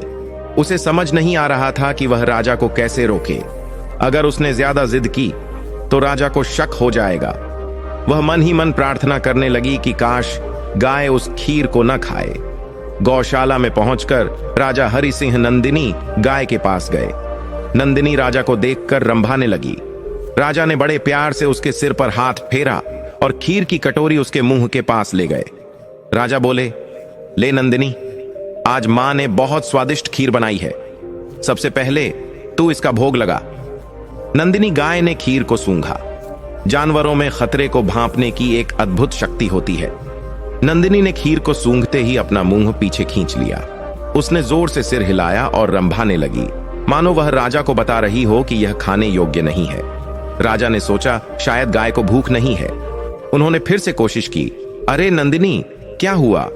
उसे समझ नहीं आ रहा था कि वह राजा को कैसे रोके। अगर उसने ज्यादा जिद की तो राजा को शक हो जाएगा। वह मन ही मन प्रार्थना करने लगी कि काश गाय उस खीर को न खाए। गौशाला में पहुंचकर राजा हरि सिंह नंदिनी गाय के पास गए। नंदिनी राजा को देखकर रंभाने लगी। राजा ने बड़े प्यार से उसके सिर पर हाथ फेरा और खीर की कटोरी उसके मुंह के पास ले गए। राजा बोले, ले नंदिनी, आज मां ने बहुत स्वादिष्ट खीर बनाई है। सबसे पहले तू इसका भोग लगा। नंदिनी गाय ने खीर को सूंघा। जानवरों में खतरे को भांपने की एक अद्भुत शक्ति होती है। नंदिनी ने खीर को सूंघते ही अपना मुंह पीछे खींच लिया। उसने जोर से सिर हिलाया और रंभाने लगी, मानो वह राजा को बता रही हो कि यह खाने योग्य नहीं है। राजा ने सोचा शायद गाय को भूख नहीं है। उन्होंने फिर से कोशिश की, अरे नंदिनी, क्या हुआ?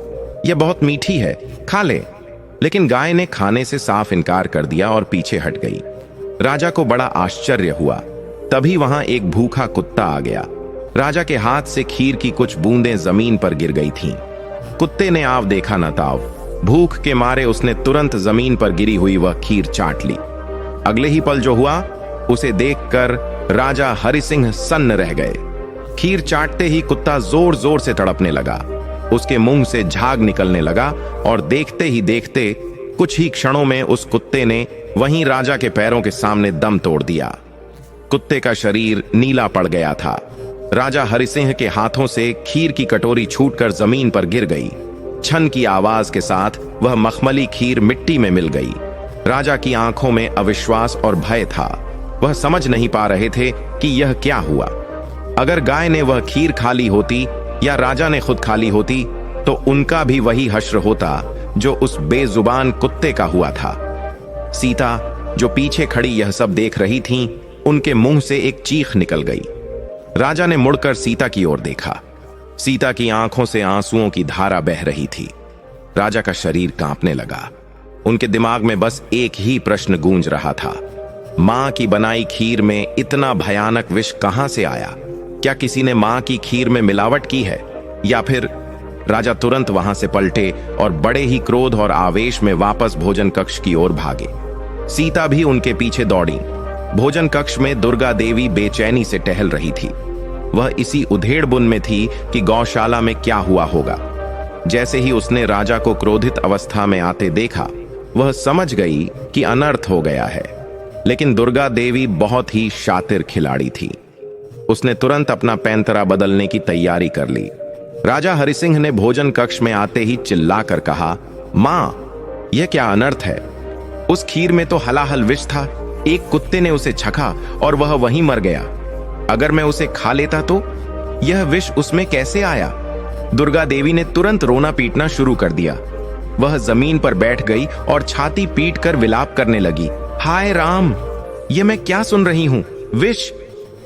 यह बहुत मीठी है, खा ले। लेकिन गाय ने खाने से साफ इनकार कर दिया और पीछे हट गई। राजा को बड़ा आश्चर्य हुआ। तभी वहां एक भूखा कुत्ता आ गया। राजा के हाथ से खीर की कुछ बूंदें जमीन पर गिर गई थीं। कुत्ते ने आव देखा न ताव। भूख के मारे उसने तुरंत जमीन पर गिरी हुई वह खीर चाट ली। अगले ही पल जो हुआ उसे देखकर राजा हरि सिंह सन्न रह गए। खीर चाटते ही कुत्ता जोर जोर से तड़पने लगा। उसके मुंह से झाग निकलने लगा और देखते ही देखते कुछ ही क्षणों में उस कुत्ते ने वहीं राजा के पैरों के सामने दम तोड़ दिया। कुत्ते का शरीर नीला पड़ गया था। राजा हरि सिंह के हाथों से खीर की कटोरी छूटकर जमीन पर गिर गई। छन की आवाज के साथ वह मखमली खीर मिट्टी में मिल गई। राजा की आंखों में अविश्वास और भय था। वह समझ नहीं पा रहे थे कि यह क्या हुआ। अगर गाय ने वह खीर खा ली होती या राजा ने खुद खा ली होती तो उनका भी वही हश्र होता जो उस बेजुबान कुत्ते का हुआ था। सीता, जो पीछे खड़ी यह सब देख रही थीं, उनके मुंह से एक चीख निकल गई। राजा ने मुड़कर सीता की ओर देखा। सीता की आंखों से आंसुओं की धारा बह रही थी। राजा का शरीर कांपने लगा। उनके दिमाग में बस एक ही प्रश्न गूंज रहा था, मां की बनाई खीर में इतना भयानक विष कहां से आया? क्या किसी ने मां की खीर में मिलावट की है? या फिर? राजा तुरंत वहां से पलटे और बड़े ही क्रोध और आवेश में वापस भोजन कक्ष की ओर भागे। सीता भी उनके पीछे दौड़ी। भोजन कक्ष में दुर्गा देवी बेचैनी से टहल रही थी। वह इसी उधेड़बुन में थी कि गौशाला में क्या हुआ होगा। जैसे ही उसने राजा को क्रोधित अवस्था में आते देखा, वह समझ गई कि अनर्थ हो गया है। लेकिन दुर्गा देवी बहुत ही शातिर खिलाड़ी थी। उसने तुरंत अपना पैंतरा बदलने की तैयारी कर ली। राजा हरि सिंह ने भोजन कक्ष में आते ही चिल्लाकर कहा, मां, यह क्या अनर्थ है। उस खीर में तो हलाहल विष था। एक कुत्ते ने उसे छका और वह वहीं मर गया। अगर मैं उसे खा लेता तो यह विष उसमें कैसे आया। दुर्गा देवी ने तुरंत रोना पीटना शुरू कर दिया। वह जमीन पर बैठ गई और छाती पीट कर विलाप करने लगी। हाय राम, यह मैं क्या सुन रही हूं। विष,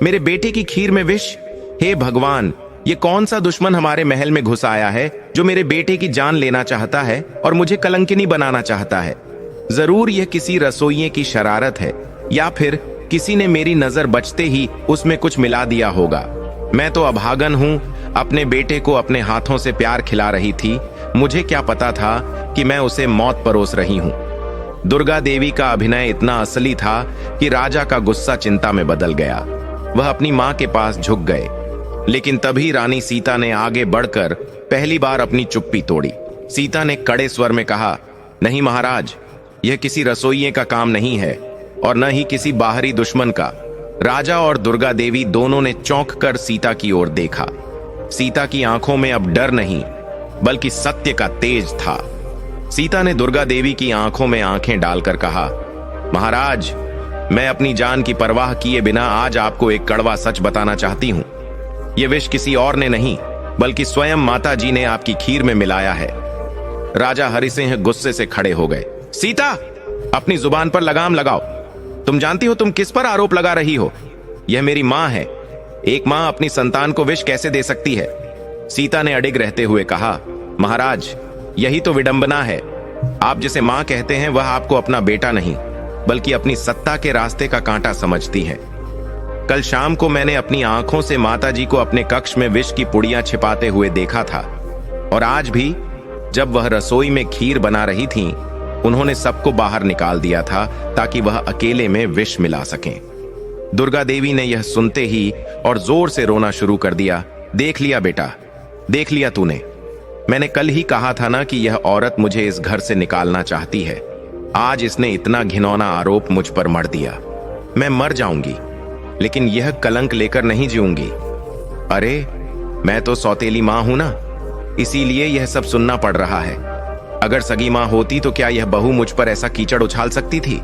मेरे बेटे की खीर में विष। हे भगवान, ये कौन सा दुश्मन हमारे महल में घुस आया है जो मेरे बेटे की जान लेना चाहता है और मुझे कलंकिनी बनाना चाहता है। जरूर यह किसी रसोइये की शरारत है, या फिर किसी ने मेरी नजर बचते ही उसमें कुछ मिला दिया होगा। मैं तो अभागन हूं, अपने बेटे को अपने हाथों से प्यार खिला रही थी। मुझे क्या पता था कि मैं उसे मौत परोस रही हूं। दुर्गा देवी का अभिनय इतना असली था कि राजा का गुस्सा चिंता में बदल गया। वह अपनी मां के पास झुक गए, लेकिन तभी रानी सीता ने आगे बढ़कर पहली बार अपनी चुप्पी तोड़ी। सीता ने कड़े स्वर में कहा, नहीं महाराज, यह किसी रसोइये का काम नहीं है और न ही किसी बाहरी दुश्मन का। राजा और दुर्गा देवी दोनों ने चौंक कर सीता की ओर देखा। सीता की आंखों में अब डर नहीं बल्कि सत्य का तेज था। सीता ने दुर्गा देवी की आंखों में आंखें डालकर कहा, महाराज, मैं अपनी जान की परवाह किए बिना आज आपको एक कड़वा सच बताना चाहती हूं। यह विष किसी और ने नहीं बल्कि स्वयं माता जी ने आपकी खीर में मिलाया है। राजा हरिसिंह गुस्से से खड़े हो गए। सीता, अपनी जुबान पर लगाम लगाओ। तुम जानती हो तुम किस पर आरोप लगा रही हो। यह मेरी मां है। एक मां अपनी संतान को विष कैसे दे सकती है। सीता ने अडिग रहते हुए कहा, महाराज, यही तो विडंबना है। आप जिसे मां कहते हैं वह आपको अपना बेटा नहीं बल्कि अपनी सत्ता के रास्ते का कांटा समझती है। कल शाम को मैंने अपनी आंखों से माताजी को अपने कक्ष में विष की पुड़ियां छिपाते हुए देखा था, और आज भी जब वह रसोई में खीर बना रही थीं, उन्होंने सबको बाहर निकाल दिया था ताकि वह अकेले में विष मिला सकें। दुर्गा देवी ने यह सुनते ही और जोर से रोना शुरू कर दिया। देख लिया बेटा, देख लिया तूने। मैंने कल ही कहा था ना कि यह औरत मुझे इस घर से निकालना चाहती है। आज इसने इतना घिनौना आरोप मुझ पर मढ़ दिया। मैं मर जाऊंगी, लेकिन यह कलंक लेकर नहीं जीऊंगी। अरे, मैं तो सौतेली मां हूं ना, इसीलिए यह सब सुनना पड़ रहा है। अगर सगी मां होती तो क्या यह बहू मुझ पर ऐसा कीचड़ उछाल सकती थी।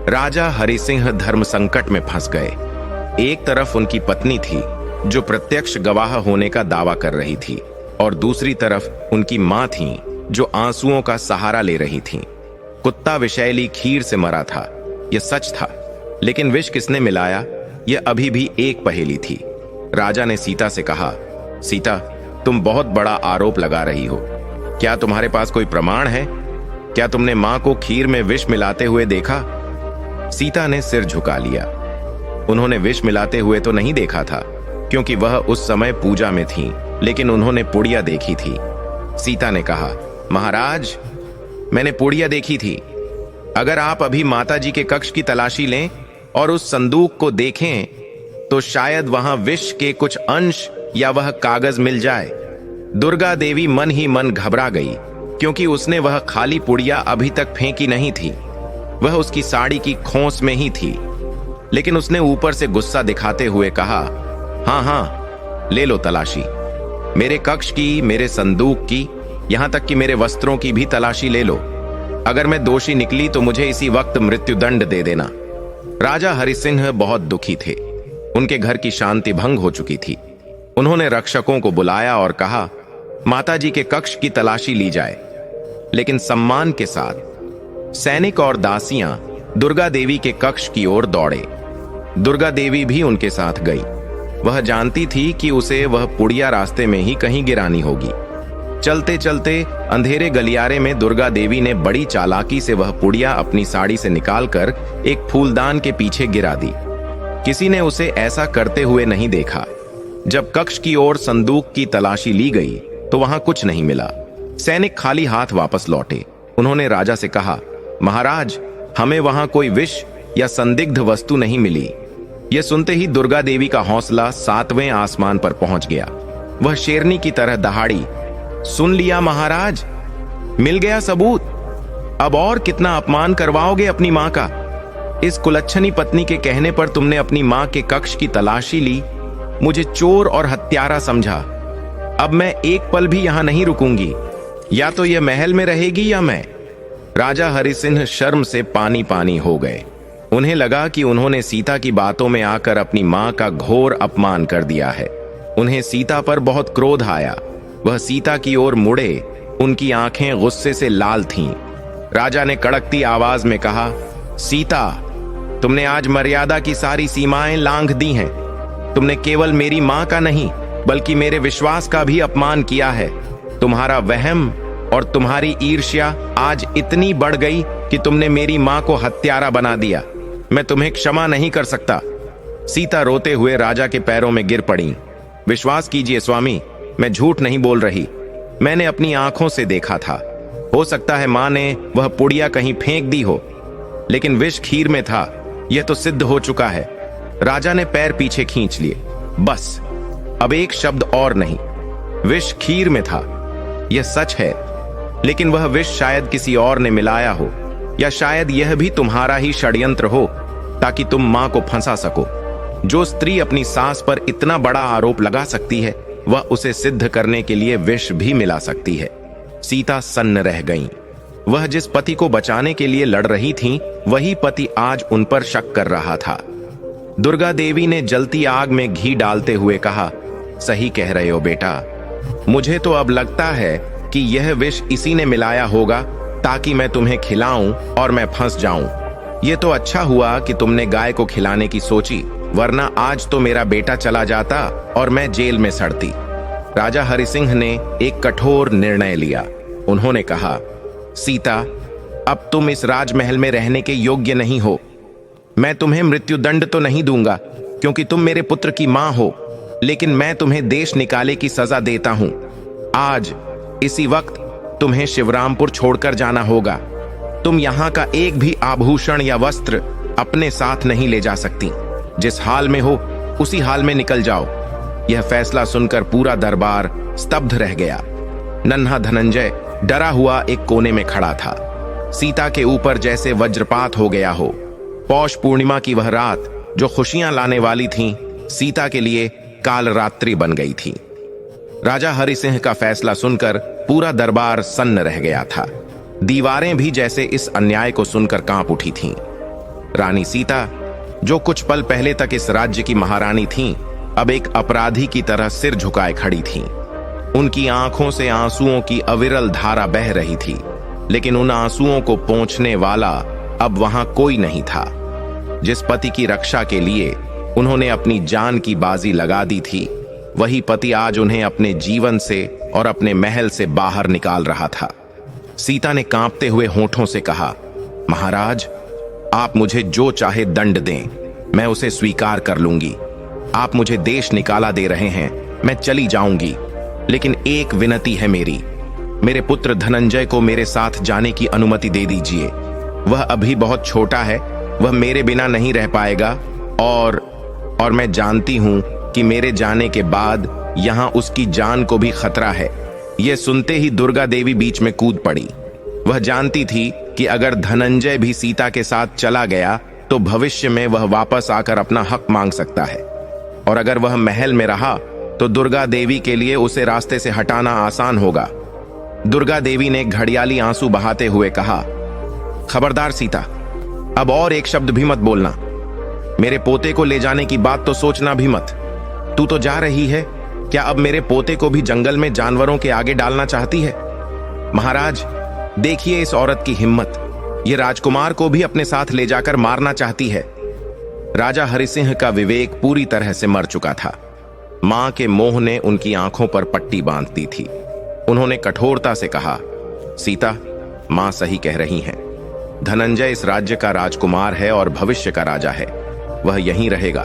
राजा हरिसिंह धर्म संकट में फंस गए। एक तरफ उनकी पत्नी थी जो प्रत्यक्ष गवाह होने का दावा कर रही थी, और दूसरी तरफ उनकी मां थी जो आंसुओं का सहारा ले रही थीं। कुत्ता विषैली खीर से मरा था, यह सच था, लेकिन विष किसने मिलाया यह अभी भी एक पहेली थी। राजा ने सीता से कहा, सीता, तुम बहुत बड़ा आरोप लगा रही हो। क्या तुम्हारे पास कोई प्रमाण है? क्या तुमने मां को खीर में विष मिलाते हुए देखा? सीता ने सिर झुका लिया। उन्होंने विष मिलाते हुए तो नहीं देखा था, क्योंकि वह उस समय पूजा में थीं, लेकिन उन्होंने पुड़िया देखी थी। सीता ने कहा, महाराज, मैंने पुड़िया देखी थी। अगर आप अभी माताजी के कक्ष की तलाशी लें और उस संदूक को देखें तो शायद वहां विष के कुछ अंश या वह कागज मिल जाए। दुर्गा देवी मन ही मन घबरा गई, क्योंकि उसने वह खाली पुड़िया अभी तक फेंकी नहीं थी। वह उसकी साड़ी की खोंस में ही थी, लेकिन उसने ऊपर से गुस्सा दिखाते हुए कहा, हाँ हाँ, ले लो तलाशी। मेरे कक्ष की, मेरे संदूक की, यहां तक कि मेरे वस्त्रों की भी तलाशी ले लो। अगर मैं दोषी निकली तो मुझे इसी वक्त मृत्युदंड दे देना। राजा हरिसिंह बहुत दुखी थे। उनके घर की शांति भंग हो चुकी थी। उन्होंने रक्षकों को बुलाया और कहा, माताजी के कक्ष की तलाशी ली जाए। लेकिन सम्मान के साथ सैनिक और दासियां दुर्गा देवी के कक्ष की ओर दौड़े। दुर्गा देवी भी उनके साथ गई। वह जानती थी कि उसे वह पुड़िया रास्ते में ही कहीं गिरानी होगी। चलते चलते अंधेरे गलियारे में दुर्गा देवी ने बड़ी चालाकी से वह पुड़िया अपनी साड़ी से निकालकर एक फूलदान के पीछे गिरा दी। किसी ने उसे ऐसा करते हुए नहीं देखा। जब कक्ष की ओर संदूक की तलाशी ली गई तो वहां कुछ नहीं मिला। सैनिक खाली हाथ वापस लौटे। उन्होंने राजा से कहा, महाराज, हमें वहां कोई विष या संदिग्ध वस्तु नहीं मिली। यह सुनते ही दुर्गा देवी का हौसला 7वें आसमान पर पहुंच गया। वह शेरनी की तरह दहाड़ी, सुन लिया महाराज, मिल गया सबूत। अब और कितना अपमान करवाओगे अपनी मां का। इस कुलच्छनी पत्नी के कहने पर तुमने अपनी मां के कक्ष की तलाशी ली, मुझे चोर और हत्यारा समझा। अब मैं एक पल भी यहां नहीं रुकूंगी। या तो यह महल में रहेगी या मैं। राजा हरिसिंह शर्म से पानी पानी हो गए। उन्हें लगा कि उन्होंने सीता की बातों में आकर अपनी मां का घोर अपमान कर दिया है। उन्हें सीता पर बहुत क्रोध आया। वह सीता की ओर मुड़े, उनकी आंखें गुस्से से लाल थीं। राजा ने कड़कती आवाज में कहा, सीता, तुमने आज मर्यादा की सारी सीमाएं लांघ दी हैं। तुमने केवल मेरी मां का नहीं बल्कि मेरे विश्वास का भी अपमान किया है। तुम्हारा वहम और तुम्हारी ईर्ष्या आज इतनी बढ़ गई कि तुमने मेरी मां को हत्यारा बना दिया। मैं तुम्हें क्षमा नहीं कर सकता। सीता रोते हुए राजा के पैरों में गिर पड़ी। विश्वास कीजिए स्वामी, मैं झूठ नहीं बोल रही। मैंने अपनी आंखों से देखा था। हो सकता है मां ने वह पुड़िया कहीं फेंक दी हो, लेकिन विष खीर में था, यह तो सिद्ध हो चुका है। राजा ने पैर पीछे खींच लिए। बस, अब एक शब्द और नहीं। विष खीर में था, यह सच है, लेकिन वह विष शायद किसी और ने मिलाया हो, या शायद यह भी तुम्हारा ही षड्यंत्र हो ताकि तुम मां को फंसा सको। जो स्त्री अपनी सास पर इतना बड़ा आरोप लगा सकती है, वह उसे सिद्ध करने के लिए विष भी मिला सकती है। सीता सन्न रह गईं। वह जिस पति को बचाने के लिए लड़ रही थीं, वही पति आज उन पर शक कर रहा था। दुर्गा देवी ने जलती आग में घी डालते हुए कहा, सही कह रहे हो बेटा। मुझे तो अब लगता है कि यह विष इसी ने मिलाया होगा ताकि मैं तुम्हें खिलाऊं और मैं फंस जाऊं। यह तो अच्छा हुआ कि तुमने गाय को खिलाने की सोची, वरना आज तो मेरा बेटा चला जाता और मैं जेल में सड़ती। राजा हरिसिंह ने एक कठोर निर्णय लिया। उन्होंने कहा, सीता, अब तुम इस राजमहल में रहने के योग्य नहीं हो। मैं तुम्हें मृत्युदंड तो नहीं दूंगा क्योंकि तुम मेरे पुत्र की मां हो, लेकिन मैं तुम्हें देश निकाले की सजा देता हूं। आज इसी वक्त तुम्हें शिवरामपुर छोड़कर जाना होगा। तुम यहां का एक भी आभूषण या वस्त्र अपने साथ नहीं ले जा सकती। जिस हाल में हो उसी हाल में निकल जाओ। यह फैसला सुनकर पूरा दरबार स्तब्ध रह गया। नन्हा धनंजय डरा हुआ एक कोने में खड़ा था। सीता के ऊपर जैसे वज्रपात हो गया हो। पौष पूर्णिमा की वह रात जो खुशियां लाने वाली थी, सीता के लिए काल रात्रि बन गई थी। राजा हरिसिंह का फैसला सुनकर पूरा दरबार सन्न रह गया था। दीवारें भी जैसे इस अन्याय को सुनकर कांप उठी थीं। रानी सीता, जो कुछ पल पहले तक इस राज्य की महारानी थीं, अब एक अपराधी की तरह सिर झुकाए खड़ी थीं। उनकी आंखों से आंसुओं की अविरल धारा बह रही थी, लेकिन उन आंसुओं को पोंछने वाला अब वहां कोई नहीं था। जिस पति की रक्षा के लिए उन्होंने अपनी जान की बाजी लगा दी थी, वही पति आज उन्हें अपने जीवन से और अपने महल से बाहर निकाल रहा था। सीता ने कांपते हुए होठों से कहा, महाराज, आप मुझे जो चाहे दंड दें, मैं उसे स्वीकार कर लूंगी। आप मुझे देश निकाला दे रहे हैं, मैं चली जाऊंगी, लेकिन एक विनती है मेरी। मेरे पुत्र धनंजय को मेरे साथ जाने की अनुमति दे दीजिए। वह अभी बहुत छोटा है, वह मेरे बिना नहीं रह पाएगा और मैं जानती हूं कि मेरे जाने के बाद यहां उसकी जान को भी खतरा है। यह सुनते ही दुर्गा देवी बीच में कूद पड़ी। वह जानती थी कि अगर धनंजय भी सीता के साथ चला गया तो भविष्य में वह वापस आकर अपना हक मांग सकता है, और अगर वह महल में रहा तो दुर्गा देवी के लिए उसे रास्ते से हटाना आसान होगा। दुर्गा देवी ने घड़ियाली आंसू बहाते हुए कहा, खबरदार सीता, अब और एक शब्द भी मत बोलना। मेरे पोते को ले जाने की बात तो सोचना भी मत। तू तो जा रही है, क्या अब मेरे पोते को भी जंगल में जानवरों के आगे डालना चाहती है? महाराज, देखिए इस औरत की हिम्मत। यह राजकुमार को भी अपने साथ ले जाकर मारना चाहती है। राजा हरिसिंह का विवेक पूरी तरह से मर चुका था। मां के मोह ने उनकी आंखों पर पट्टी बांध दी थी। उन्होंने कठोरता से कहा, सीता, मां सही कह रही हैं। धनंजय इस राज्य का राजकुमार है और भविष्य का राजा है। वह यहीं रहेगा।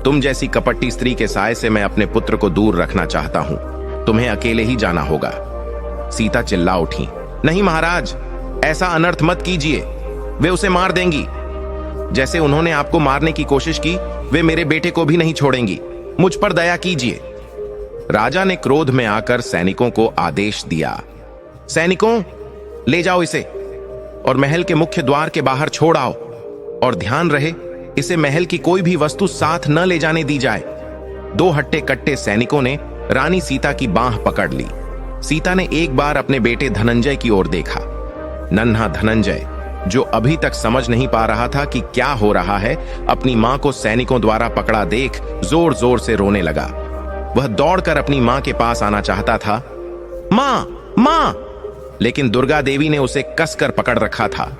तुम जैसी कपटी स्त्री के साय से मैं अपने पुत्र को दूर रखना चाहता हूं। तुम्हें अकेले ही जाना होगा। सीता चिल्ला उठी, नहीं महाराज, ऐसा अनर्थ मत कीजिए। वे उसे मार देंगी। जैसे उन्होंने आपको मारने की कोशिश की, वे मेरे बेटे को भी नहीं छोड़ेंगी। मुझ पर दया कीजिए। राजा ने क्रोध में आकर सैनिकों को आदेश दिया, सैनिकों, ले जाओ इसे और महल के मुख्य द्वार के बाहर छोड़ आओ, और ध्यान रहे इसे महल की कोई भी वस्तु साथ न ले जाने दी जाए। दो हट्टे कट्टे सैनिकों ने रानी सीता की बांह पकड़ ली। सीता ने एक बार अपने बेटे धनंजय की ओर देखा। नन्हा धनंजय, जो अभी तक समझ नहीं पा रहा था कि क्या हो रहा है, अपनी मां को सैनिकों द्वारा पकड़ा देख जोर जोर से रोने लगा। वह दौड़कर अपनी मां के पास आना चाहता था। मां, मां! लेकिन दुर्गा देवी ने उसे कसकर पकड़ रखा था।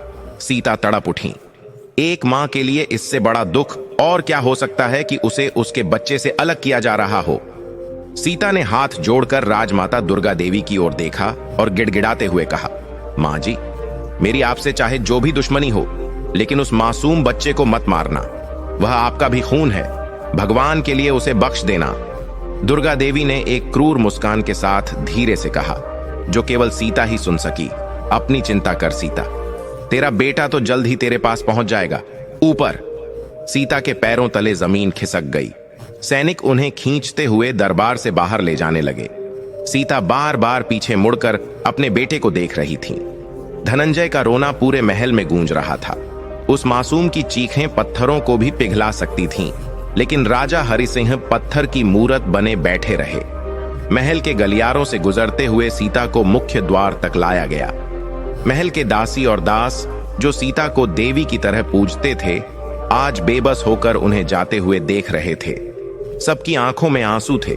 सीता तड़प उठी। एक मां के लिए इससे बड़ा दुख और क्या हो सकता है कि उसे उसके बच्चे से अलग किया जा रहा हो। सीता ने हाथ जोड़कर राजमाता दुर्गा देवी की ओर देखा और गिड़गिड़ाते हुए कहा, मां जी, मेरी आपसे चाहे जो भी दुश्मनी हो, लेकिन उस मासूम बच्चे को मत मारना। वह आपका भी खून है। भगवान के लिए उसे बख्श देना। दुर्गा देवी ने एक क्रूर मुस्कान के साथ धीरे से कहा, जो केवल सीता ही सुन सकी, अपनी चिंता कर सीता, तेरा बेटा तो जल्द ही तेरे पास पहुंच जाएगा। ऊपर। सीता के पैरों तले जमीन खिसक गई। सैनिक उन्हें खींचते हुए दरबार से बाहर ले जाने लगे। सीता बार बार पीछे मुड़कर अपने बेटे को देख रही थी। धनंजय का रोना पूरे महल में गूंज रहा था। उस मासूम की चीखें पत्थरों को भी पिघला सकती थीं, लेकिन राजा हरिसिंह पत्थर की मूरत बने बैठे रहे। महल के गलियारों से गुजरते हुए सीता को मुख्य द्वार तक लाया गया। महल के दासी और दास, जो सीता को देवी की तरह पूजते थे, आज बेबस होकर उन्हें जाते हुए देख रहे थे। सबकी आंखों में आंसू थे,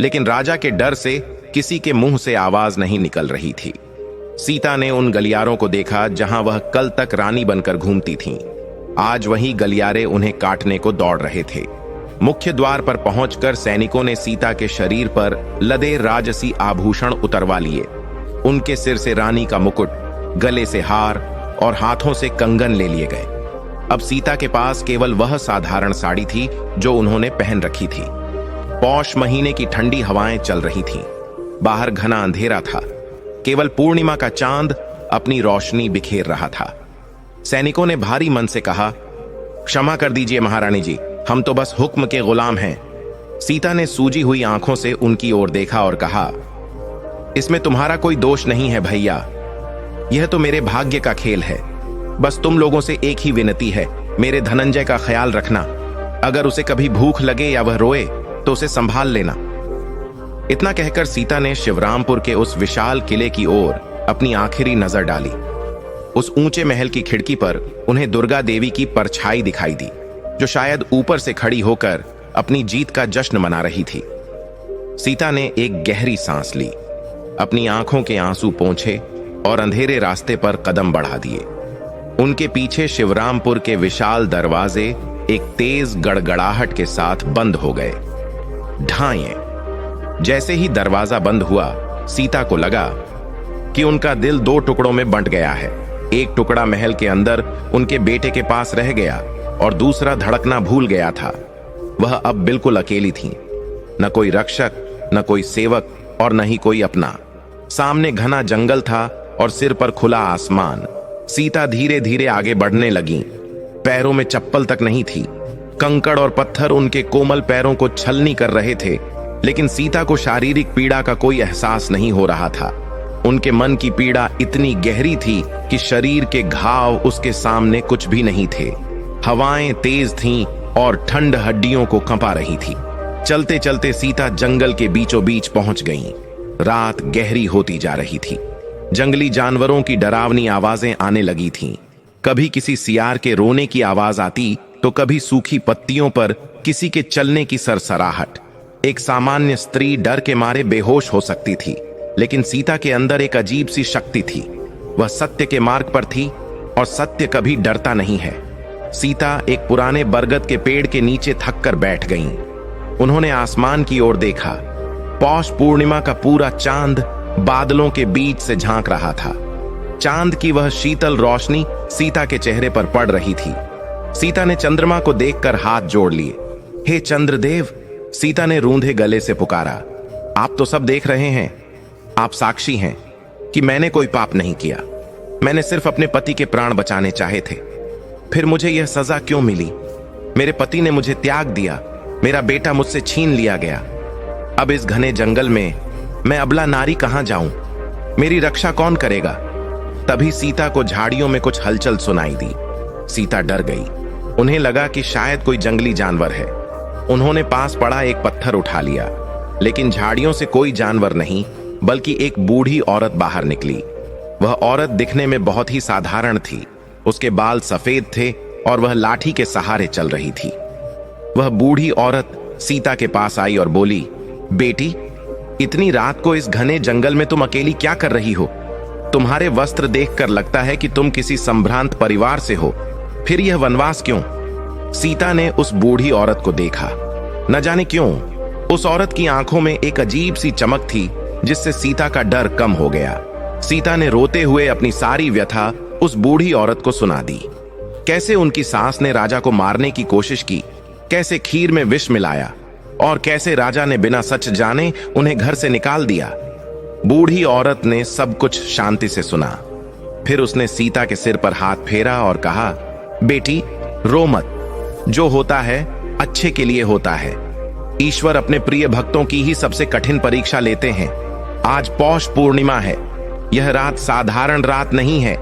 लेकिन राजा के डर से किसी के मुंह से आवाज नहीं निकल रही थी। सीता ने उन गलियारों को देखा जहां वह कल तक रानी बनकर घूमती थीं। आज वही गलियारे उन्हें काटने को दौड़ रहे थे। मुख्य द्वार पर पहुंचकर सैनिकों ने सीता के शरीर पर लदे राजसी आभूषण उतरवा लिए। उनके सिर से रानी का मुकुट, गले से हार और हाथों से कंगन ले लिए गए। अब सीता के पास केवल वह साधारण साड़ी थी जो उन्होंने पहन रखी थी। पौष महीने की ठंडी हवाएं चल रही थीं। बाहर घना अंधेरा था। केवल पूर्णिमा का चांद अपनी रोशनी बिखेर रहा था। सैनिकों ने भारी मन से कहा, क्षमा कर दीजिए महारानी जी, हम तो बस हुक्म के गुलाम हैं। सीता ने सूजी हुई आंखों से उनकी ओर देखा और कहा, इसमें तुम्हारा कोई दोष नहीं है भैया, यह तो मेरे भाग्य का खेल है। बस तुम लोगों से एक ही विनती है, मेरे धनंजय का ख्याल रखना। अगर उसे कभी भूख लगे या वह रोए तो उसे संभाल लेना। इतना कहकर सीता ने शिवरामपुर के उस विशाल किले की ओर अपनी आखिरी नजर डाली। उस ऊंचे महल की खिड़की पर उन्हें दुर्गा देवी की परछाई दिखाई दी, जो शायद ऊपर से खड़ी होकर अपनी जीत का जश्न मना रही थी। सीता ने एक गहरी सांस ली, अपनी आंखों के आंसू पोंछे और अंधेरे रास्ते पर कदम बढ़ा दिए। उनके पीछे शिवरामपुर के विशाल दरवाजे एक तेज गड़गड़ाहट के साथ बंद हो गए। ढाएं। जैसे ही दरवाजा बंद हुआ, सीता को लगा कि उनका दिल दो टुकड़ों में बंट गया है। एक टुकड़ा महल के अंदर उनके बेटे के पास रह गया और दूसरा धड़कना भूल गया था। वह अब बिल्कुल अकेली थीं। न कोई रक्षक, न कोई सेवक और न ही कोई अपना। सामने घना जंगल था और सिर पर खुला आसमान। सीता धीरे धीरे आगे बढ़ने लगी। पैरों में चप्पल तक नहीं थी। कंकड़ और पत्थर उनके कोमल पैरों को छलनी कर रहे थे, लेकिन सीता को शारीरिक पीड़ा का कोई एहसास नहीं हो रहा था। उनके मन की पीड़ा इतनी गहरी थी कि शरीर के घाव उसके सामने कुछ भी नहीं थे। हवाएं तेज थीं और ठंड हड्डियों को कंपा रही थी। चलते चलते सीता जंगल के बीचों बीच पहुंच गईं। रात गहरी होती जा रही थी। जंगली जानवरों की डरावनी आवाजें आने लगी थीं। कभी किसी सियार के रोने की आवाज आती तो कभी सूखी पत्तियों पर किसी के चलने की सरसराहट। एक सामान्य स्त्री डर के मारे बेहोश हो सकती थी, लेकिन सीता के अंदर एक अजीब सी शक्ति थी। वह सत्य के मार्ग पर थी और सत्य कभी डरता नहीं है। सीता एक पुराने बरगद के पेड़ के नीचे थक कर बैठ गईं। उन्होंने आसमान की ओर देखा। पौष पूर्णिमा का पूरा चांद बादलों के बीच से झांक रहा था। चांद की वह शीतल रोशनी सीता के चेहरे पर पड़ रही थी। सीता ने चंद्रमा को देखकर हाथ जोड़ लिए। हे चंद्रदेव, सीता ने रूंधे गले से पुकारा, आप तो सब देख रहे हैं। आप साक्षी हैं कि मैंने कोई पाप नहीं किया। मैंने सिर्फ अपने पति के प्राण बचाने चाहे थे। फिर मुझे यह सजा क्यों मिली? मेरे पति ने मुझे त्याग दिया, मेरा बेटा मुझसे छीन लिया गया। अब इस घने जंगल में मैं अबला नारी कहां जाऊं? मेरी रक्षा कौन करेगा? तभी सीता को झाड़ियों में कुछ हलचल सुनाई दी। सीता डर गई। उन्हें लगा कि शायद कोई जंगली जानवर है। उन्होंने पास पड़ा एक पत्थर उठा लिया, लेकिन झाड़ियों से कोई जानवर नहीं, बल्कि एक बूढ़ी औरत बाहर निकली। वह औरत दिखने में बहुत ही साधारण थी। उसके बाल सफेद थे और वह लाठी के सहारे चल रही थी। वह बूढ़ी औरत सीता के पास आई और बोली, बेटी, इतनी रात को इस घने जंगल में तुम अकेली क्या कर रही हो? तुम्हारे वस्त्र देखकर लगता है कि तुम किसी संभ्रांत परिवार से हो। फिर यह वनवास क्यों? सीता ने उस बूढ़ी औरत को देखा। न जाने क्यों उस औरत की आंखों में एक अजीब सी चमक थी, जिससे सीता का डर कम हो गया। सीता ने रोते हुए अपनी सारी व्यथा उस बूढ़ी औरत को सुना दी। कैसे उनकी सास ने राजा को मारने की कोशिश की, कैसे खीर में विष मिलाया और कैसे राजा ने बिना सच जाने उन्हें घर से निकाल दिया। बूढ़ी औरत ने सब कुछ शांति से सुना। फिर उसने सीता के सिर पर हाथ फेरा और कहा, बेटी, रो मत। जो होता है अच्छे के लिए होता है। ईश्वर अपने प्रिय भक्तों की ही सबसे कठिन परीक्षा लेते हैं। आज पौष पूर्णिमा है। यह रात साधारण रात नहीं है।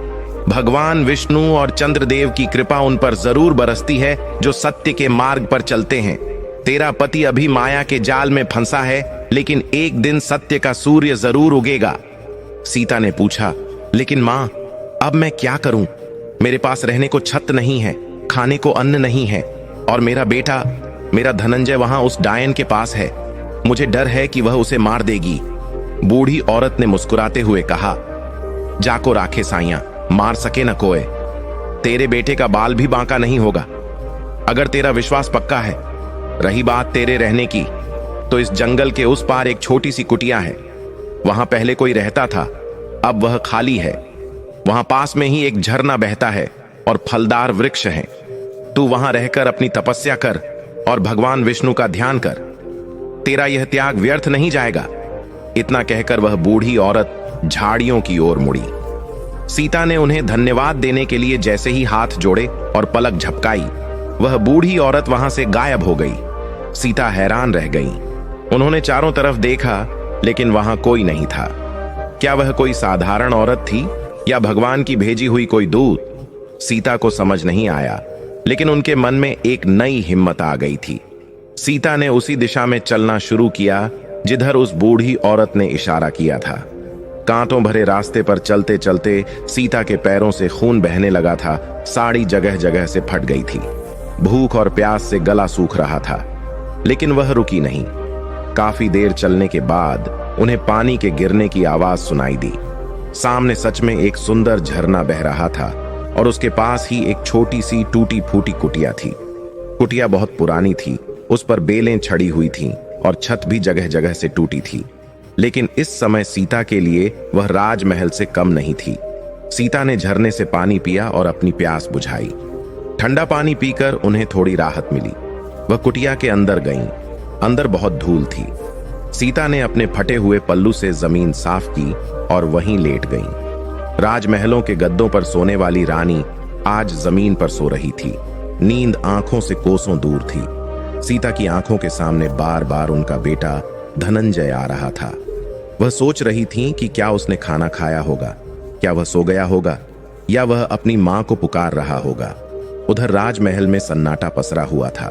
भगवान विष्णु और चंद्रदेव की कृपा उन पर जरूर बरसती है जो सत्य के मार्ग पर चलते हैं। तेरा पति अभी माया के जाल में फंसा है, लेकिन एक दिन सत्य का सूर्य जरूर उगेगा। सीता ने पूछा, लेकिन मां, अब मैं क्या करूं? मेरे पास रहने को छत नहीं है, खाने को अन्न नहीं है, और मेरा बेटा, मेरा धनंजय वहां उस डायन के पास है। मुझे डर है कि वह उसे मार देगी। बूढ़ी औरत ने मुस्कुराते हुए कहा, जाको राखे साइयां, मार सके न कोय। तेरे बेटे का बाल भी बांका नहीं होगा। अगर तेरा विश्वास पक्का है, रही बात तेरे रहने की, तो इस जंगल के उस पार एक छोटी सी कुटिया है। वहां पहले कोई रहता था, अब वह खाली है। वहां पास में ही एक झरना बहता है और फलदार वृक्ष हैं। तू वहां रहकर अपनी तपस्या कर और भगवान विष्णु का ध्यान कर। तेरा यह त्याग व्यर्थ नहीं जाएगा। इतना कहकर वह बूढ़ी औरत झाड़ियों की ओर मुड़ी। सीता ने उन्हें धन्यवाद देने के लिए जैसे ही हाथ जोड़े और पलक झपकाई, वह बूढ़ी औरत वहां से गायब हो गई। सीता हैरान रह गई। उन्होंने चारों तरफ देखा, लेकिन वहां कोई नहीं था। क्या वह कोई साधारण औरत थी या भगवान की भेजी हुई कोई दूत? सीता को समझ नहीं आया, लेकिन उनके मन में एक नई हिम्मत आ गई थी। सीता ने उसी दिशा में चलना शुरू किया जिधर उस बूढ़ी औरत ने इशारा किया था। कांटों भरे रास्ते पर चलते चलते सीता के पैरों से खून बहने लगा था। साड़ी जगह जगह से फट गई थी। भूख और प्यास से गला सूख रहा था, लेकिन वह रुकी नहीं। काफी देर चलने के बाद उन्हें पानी के गिरने की आवाज सुनाई दी। सामने सच में एक सुंदर झरना बह रहा था और उसके पास ही एक छोटी सी टूटी फूटी कुटिया थी। कुटिया बहुत पुरानी थी, उस पर बेलें छड़ी हुई थीं और छत भी जगह जगह से टूटी थी। लेकिन इस समय सीता के लिए वह राजमहल से कम नहीं थी। सीता ने झरने से पानी पिया और अपनी प्यास बुझाई। ठंडा पानी पीकर उन्हें थोड़ी राहत मिली। वह कुटिया के अंदर गईं। अंदर बहुत धूल थी। सीता ने अपने फटे हुए पल्लू से जमीन साफ की और वहीं लेट गईं। राजमहलों के गद्दों पर सोने वाली रानी आज जमीन पर सो रही थी। नींद आंखों से कोसों दूर थी। सीता की आंखों के सामने बार बार उनका बेटा धनंजय आ रहा था। वह सोच रही थी कि क्या उसने खाना खाया होगा, क्या वह सो गया होगा, या वह अपनी मां को पुकार रहा होगा। उधर राजमहल में सन्नाटा पसरा हुआ था।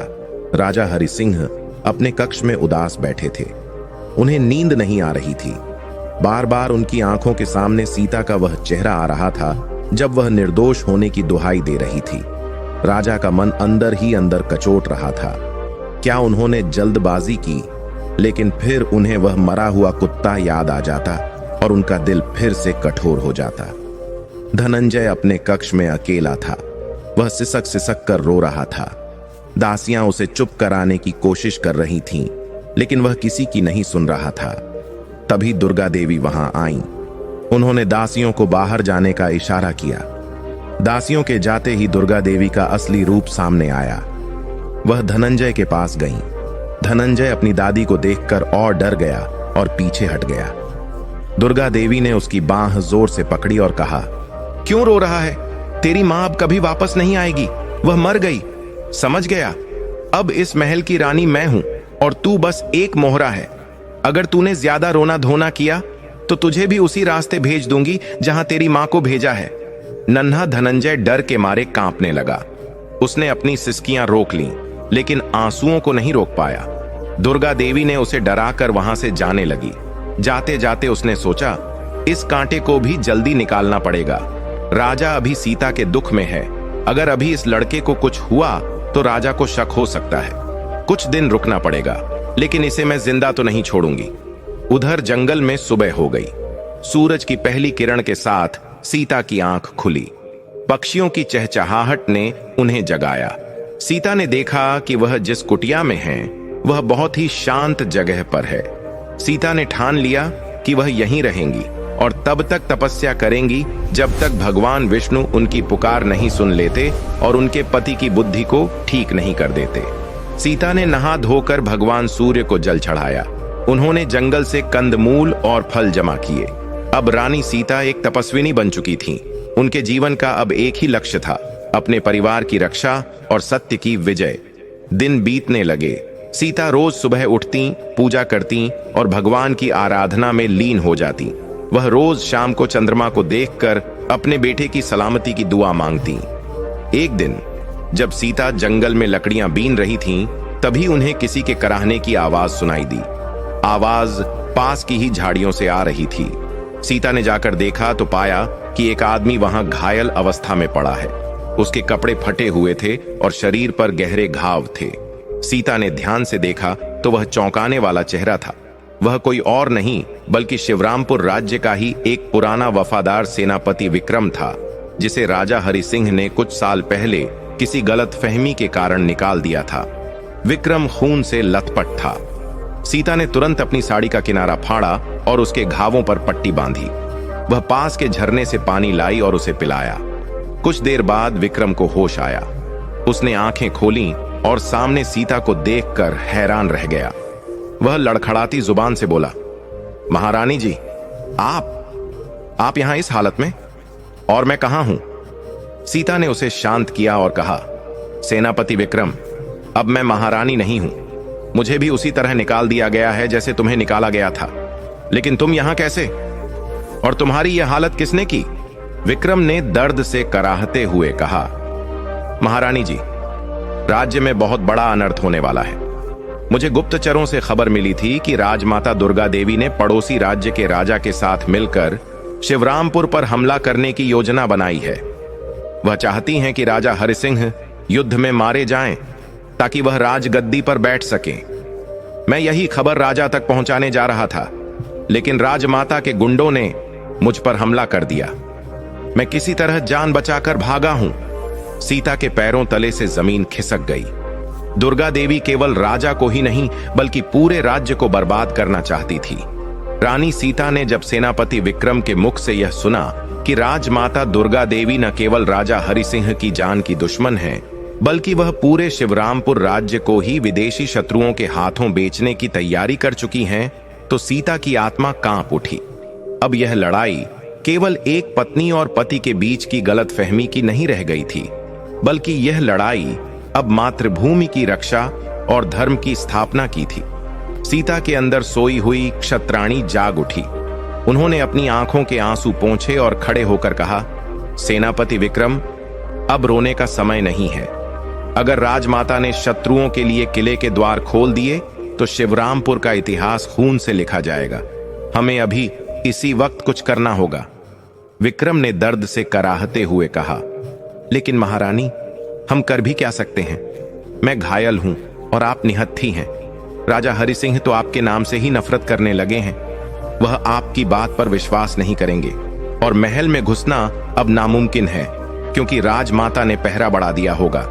राजा हरि सिंह अपने कक्ष में उदास बैठे थे। उन्हें नींद नहीं आ रही थी। बार बार उनकी आंखों के सामने सीता का वह चेहरा आ रहा था जब वह निर्दोष होने की दुहाई दे रही थी। राजा का मन अंदर ही अंदर कचोट रहा था। क्या उन्होंने जल्दबाजी की? लेकिन फिर उन्हें वह मरा हुआ कुत्ता याद आ जाता और उनका दिल फिर से कठोर हो जाता। धनंजय अपने कक्ष में अकेला था। वह सिसक सिसक कर रो रहा था। दासियां उसे चुप कराने की कोशिश कर रही थीं, लेकिन वह किसी की नहीं सुन रहा था। तभी दुर्गा देवी वहां आईं। उन्होंने दासियों को बाहर जाने का इशारा किया। दासियों के जाते ही दुर्गा देवी का असली रूप सामने आया। वह धनंजय के पास गईं। धनंजय अपनी दादी को देखकर और डर गया और पीछे हट गया। दुर्गा देवी ने उसकी बांह जोर से पकड़ी और कहा, क्यों रो रहा है? तेरी मां अब कभी वापस नहीं आएगी। वह मर गई। समझ गया? अब इस महल की रानी मैं हूं और तू बस एक मोहरा है। अगर तूने ज्यादा रोना धोना किया तो तुझे भी उसी रास्ते भेज दूंगी जहां तेरी मां को भेजा है। नन्हा धनंजय डर के मारे कांपने लगा। उसने अपनी सिसकियां रोक लीं, लेकिन आंसुओं को नहीं रोक पाया। दुर्गा देवी ने उसे डराकर वहां से जाने लगी। जाते जाते उसने सोचा, इस कांटे को भी जल्दी निकालना पड़ेगा। राजा अभी सीता के दुख में है। अगर अभी इस लड़के को कुछ हुआ तो राजा को शक हो सकता है। कुछ दिन रुकना पड़ेगा, लेकिन इसे मैं जिंदा तो नहीं छोड़ूंगी। उधर जंगल में सुबह हो गई। सूरज की पहली किरण के साथ सीता की आंख खुली। पक्षियों की चहचहाहट ने उन्हें जगाया। सीता ने देखा कि वह जिस कुटिया में है वह बहुत ही शांत जगह पर है। सीता ने ठान लिया कि वह यहीं रहेंगी और तब तक तपस्या करेंगी जब तक भगवान विष्णु उनकी पुकार नहीं सुन लेते और उनके पति की बुद्धि को ठीक नहीं कर देते। सीता ने नहा धोकर भगवान सूर्य को जल चढ़ाया। उन्होंने जंगल से कंदमूल और फल जमा किए। अब रानी सीता एक तपस्विनी बन चुकी थीं। उनके जीवन का अब एक ही लक्ष्य था, अपने परिवार की रक्षा और सत्य की विजय। दिन बीतने लगे। सीता रोज सुबह उठती, पूजा करती और भगवान की आराधना में लीन हो जाती। वह रोज शाम को चंद्रमा को देखकर अपने बेटे की सलामती की दुआ मांगती। एक दिन जब सीता जंगल में लकड़ियां बीन रही थीं, तभी उन्हें किसी के कराहने की आवाज सुनाई दी। आवाज पास की ही झाड़ियों से आ रही थी। सीता ने जाकर देखा तो पाया कि एक आदमी वहां घायल अवस्था में पड़ा है। उसके कपड़े फटे हुए थे और शरीर पर गहरे घाव थे। सीता ने ध्यान से देखा तो वह चौंकाने वाला चेहरा था। वह कोई और नहीं बल्कि शिवरामपुर राज्य का ही एक पुराना वफादार सेनापति विक्रम था, जिसे राजा हरि सिंह ने कुछ साल पहले किसी गलतफहमी के कारण निकाल दिया था। विक्रम खून से लथपथ था। सीता ने तुरंत अपनी साड़ी का किनारा फाड़ा और उसके घावों पर पट्टी बांधी। वह पास के झरने से पानी लाई और उसे पिलाया। कुछ देर बाद विक्रम को होश आया। उसने आंखें खोलीं और सामने सीता को देखकर हैरान रह गया। वह लड़खड़ाती जुबान से बोला, महारानी जी, आप यहां इस हालत में? और मैं कहां हूं? सीता ने उसे शांत किया और कहा, सेनापति विक्रम, अब मैं महारानी नहीं हूं। मुझे भी उसी तरह निकाल दिया गया है जैसे तुम्हें निकाला गया था। लेकिन तुम यहां कैसे? और तुम्हारी यह हालत किसने की? विक्रम ने दर्द से कराहते हुए कहा, महारानी जी, राज्य में बहुत बड़ा अनर्थ होने वाला है। मुझे गुप्तचरों से खबर मिली थी कि राजमाता दुर्गा देवी ने पड़ोसी राज्य के राजा के साथ मिलकर शिवरामपुर पर हमला करने की योजना बनाई है। वह चाहती हैं कि राजा हरि सिंह युद्ध में मारे जाएं ताकि वह राजगद्दी पर बैठ सकें। मैं यही खबर राजा तक पहुंचाने जा रहा था, लेकिन राजमाता के गुंडों ने मुझ पर हमला कर दिया। मैं किसी तरह जान बचाकर भागा हूं। सीता के पैरों तले से जमीन खिसक गई। दुर्गा देवी केवल राजा को ही नहीं बल्कि पूरे राज्य को बर्बाद करना चाहती थी। रानी सीता ने जब सेनापति विक्रम के मुख से यह सुना कि राजमाता दुर्गा देवी न केवल राजा हरि सिंह की जान की दुश्मन है, बल्कि वह पूरे शिवरामपुर राज्य को ही विदेशी शत्रुओं के हाथों बेचने की तैयारी कर चुकी हैं, तो सीता की आत्मा कांप उठी। अब यह लड़ाई केवल एक पत्नी और पति के बीच की गलतफहमी की नहीं रह गई थी, बल्कि यह लड़ाई अब मातृभूमि की रक्षा और धर्म की स्थापना की थी। सीता के अंदर सोई हुई क्षत्राणी जाग उठी। उन्होंने अपनी आंखों के आंसू पोंछे और खड़े होकर कहा, सेनापति विक्रम, अब रोने का समय नहीं है। अगर राजमाता ने शत्रुओं के लिए किले के द्वार खोल दिए तो शिवरामपुर का इतिहास खून से लिखा जाएगा। हमें अभी इसी वक्त कुछ करना होगा। विक्रम ने दर्द से कराहते हुए कहा, लेकिन महारानी, हम कर भी क्या सकते हैं? मैं घायल हूं और आप निहत्थी हैं। राजा हरि सिंह तो आपके नाम से ही नफरत करने लगे हैं। वह आपकी बात पर विश्वास नहीं करेंगे और महल में घुसना अब नामुमकिन है, क्योंकि राजमाता ने पहरा बढ़ा दिया होगा।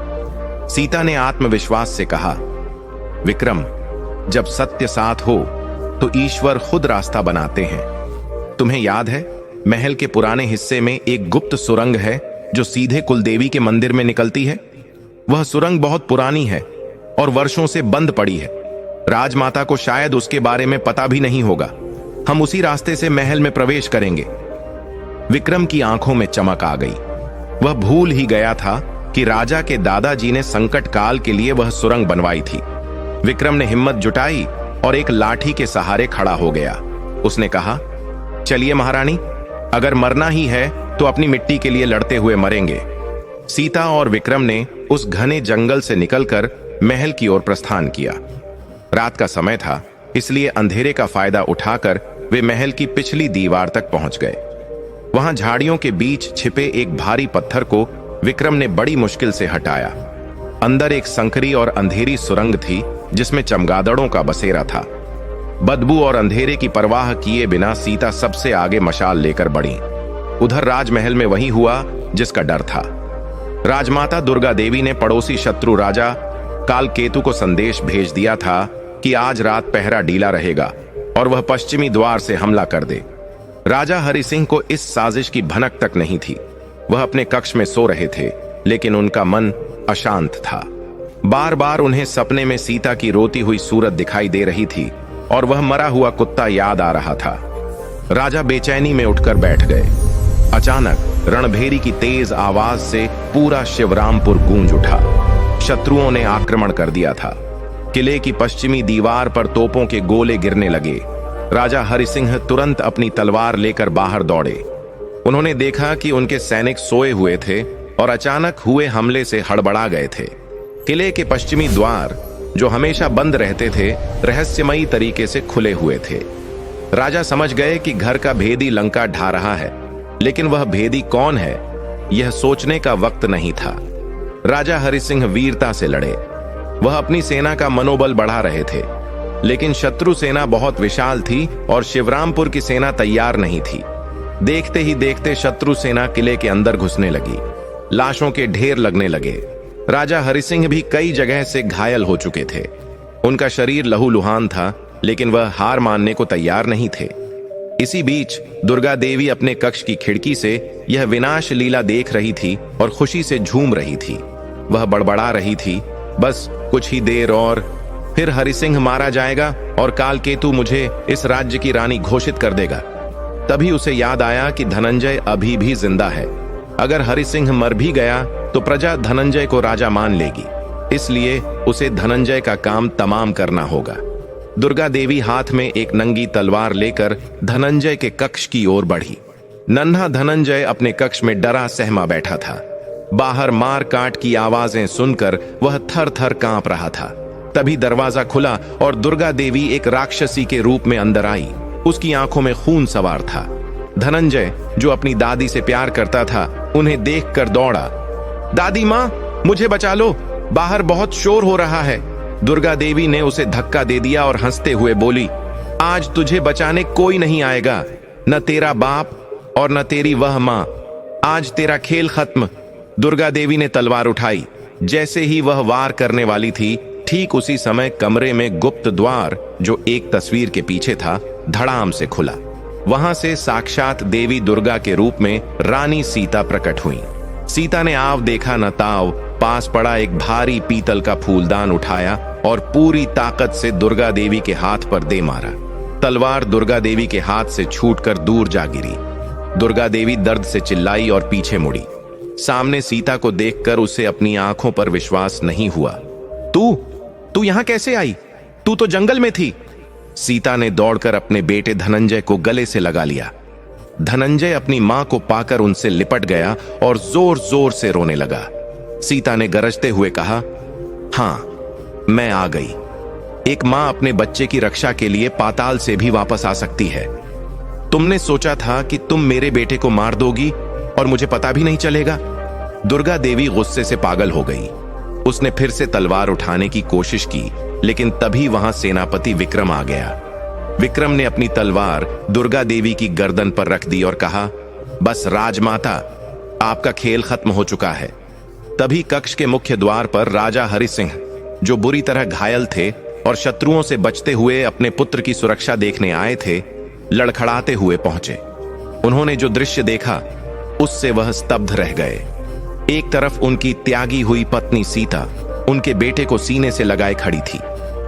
सीता ने आत्मविश्वास से कहा, विक्रम, जब सत्य साथ हो तो ईश्वर खुद रास्ता बनाते हैं। तुम्हें याद है, महल के पुराने हिस्से में एक गुप्त सुरंग है जो सीधे कुलदेवी के मंदिर में निकलती है। वह सुरंग बहुत पुरानी है और वर्षों से बंद पड़ी है। राजमाता को शायद उसके बारे में पता भी नहीं होगा। हम उसी रास्ते से महल में प्रवेश करेंगे। विक्रम की आंखों में चमक आ गई। वह भूल ही गया था कि राजा के दादाजी ने संकट काल के लिए वह सुरंग बनवाई थी। विक्रम ने हिम्मत जुटाई और एक लाठी के सहारे खड़ा हो गया। उसने कहा, चलिए महारानी, अगर मरना ही है तो अपनी मिट्टी के लिए लड़ते हुए मरेंगे। सीता और विक्रम ने उस घने जंगल से निकलकर महल की ओर प्रस्थान किया। रात का समय था, इसलिए अंधेरे का फायदा उठाकर वे महल की पिछली दीवार तक पहुंच गए। वहां झाड़ियों के बीच छिपे एक भारी पत्थर को विक्रम ने बड़ी मुश्किल से हटाया। अंदर एक संकरी और अंधेरी सुरंग थी जिसमें चमगादड़ों का बसेरा था। बदबू और अंधेरे की परवाह किए बिना सीता सबसे आगे मशाल लेकर बढ़ी। उधर राजमहल में वही हुआ जिसका डर था। राजमाता दुर्गा देवी ने पड़ोसी शत्रु राजा कालकेतु को संदेश भेज दिया था कि आज रात पहरा ढीला रहेगा और वह पश्चिमी द्वार से हमला कर दे। राजा हरि सिंह को इस साजिश की भनक तक नहीं थी। वह अपने कक्ष में सो रहे थे, लेकिन उनका मन अशांत था। बार बार उन्हें सपने में सीता की रोती हुई सूरत दिखाई दे रही थी और वह मरा हुआ कुत्ता याद आ रहा था। राजा बेचैनी में उठकर बैठ गए। अचानक रणभेरी की तेज आवाज से पूरा शिवरामपुर गूंज उठा। शत्रुओं ने आक्रमण कर दिया था। किले की पश्चिमी दीवार पर तोपों के गोले गिरने लगे। राजा हरि सिंह तुरंत अपनी तलवार लेकर बाहर दौड़े। उन्होंने देखा कि उनके सैनिक सोए हुए थे और अचानक हुए हमले से हड़बड़ा गए थे। किले के पश्चिमी द्वार, जो हमेशा बंद रहते थे, रहस्यमयी तरीके से खुले हुए थे। राजा समझ गए कि घर का भेदी लंका ढा रहा है, लेकिन वह भेदी कौन है, यह सोचने का वक्त नहीं था। राजा हरि सिंह वीरता से लड़े। वह अपनी सेना का मनोबल बढ़ा रहे थे, लेकिन शत्रु सेना बहुत विशाल थी और शिवरामपुर की सेना तैयार नहीं थी। देखते ही देखते शत्रु सेना किले के अंदर घुसने लगी। लाशों के ढेर लगने लगे। राजा हरि सिंह भी कई जगह से घायल हो चुके थे। उनका शरीर लहूलुहान था, लेकिन वह हार मानने को तैयार नहीं थे। इसी बीच दुर्गा देवी अपने कक्ष की खिड़की से यह विनाश लीला देख रही थी और खुशी से झूम रही थी। वह बड़बड़ा रही थी, बस कुछ ही देर और फिर हरि सिंह मारा जाएगा और कालकेतु मुझे इस राज्य की रानी घोषित कर देगा। तभी उसे याद आया कि धनंजय अभी भी जिंदा है। अगर हरि सिंह मर भी गया तो प्रजा धनंजय को राजा मान लेगी, इसलिए उसे धनंजय का काम तमाम करना होगा। दुर्गा देवी हाथ में एक नंगी तलवार लेकर धनंजय के कक्ष की ओर बढ़ी। नन्हा धनंजय अपने कक्ष में डरा सहमा बैठा था। बाहर मार काट की आवाजें सुनकर वह थर थर कांप रहा था। तभी दरवाजा खुला और दुर्गा देवी एक राक्षसी के रूप में अंदर आई। उसकी आंखों में खून सवार था। धनंजय, जो अपनी दादी से प्यार करता था, उन्हें देखकर दौड़ा। दादी माँ, मुझे बचा लो, बाहर बहुत शोर हो रहा है। दुर्गा देवी ने उसे धक्का दे दिया और हंसते हुए बोली, आज तुझे बचाने कोई नहीं आएगा, न तेरा बाप और न तेरी वह माँ। आज तेरा खेल खत्म। दुर्गा देवी ने तलवार उठाई। जैसे ही वह वार करने वाली थी, ठीक उसी समय कमरे में गुप्त द्वार, जो एक तस्वीर के पीछे था, धड़ाम से खुला। वहां से साक्षात देवी दुर्गा के रूप में रानी सीता प्रकट हुई। सीता ने आव देखा न ताव, पास पड़ा एक भारी पीतल का फूलदान उठाया और पूरी ताकत से दुर्गा देवी के हाथ पर दे मारा। तलवार दुर्गा देवी के हाथ से छूटकर दूर जा गिरी। दुर्गा देवी दर्द से चिल्लाई और पीछे मुड़ी। सामने सीता को देखकर उसे अपनी आंखों पर विश्वास नहीं हुआ। तू यहां कैसे आई? तू तो जंगल में थी। सीता ने दौड़कर अपने बेटे धनंजय को गले से लगा लिया। धनंजय अपनी मां को पाकर उनसे लिपट गया और जोर जोर से रोने लगा। सीता ने गरजते हुए कहा, हां, मैं आ गई। एक मां अपने बच्चे की रक्षा के लिए पाताल से भी वापस आ सकती है। तुमने सोचा था कि तुम मेरे बेटे को मार दोगी और मुझे पता भी नहीं चलेगा। दुर्गा देवी गुस्से से पागल हो गई। उसने फिर से तलवार उठाने की कोशिश की, लेकिन तभी वहां सेनापति विक्रम आ गया। विक्रम ने अपनी तलवार दुर्गा देवी की गर्दन पर रख दी और कहा, बस राजमाता, आपका खेल खत्म हो चुका है। तभी कक्ष के मुख्य द्वार पर राजा हरि सिंह, जो बुरी तरह घायल थे और शत्रुओं से बचते हुए अपने पुत्र की सुरक्षा देखने आए थे, लड़खड़ाते हुए पहुंचे। उन्होंने जो दृश्य देखा, उससे वह स्तब्ध रह गए। एक तरफ उनकी त्यागी हुई पत्नी सीता उनके बेटे को सीने से लगाए खड़ी थी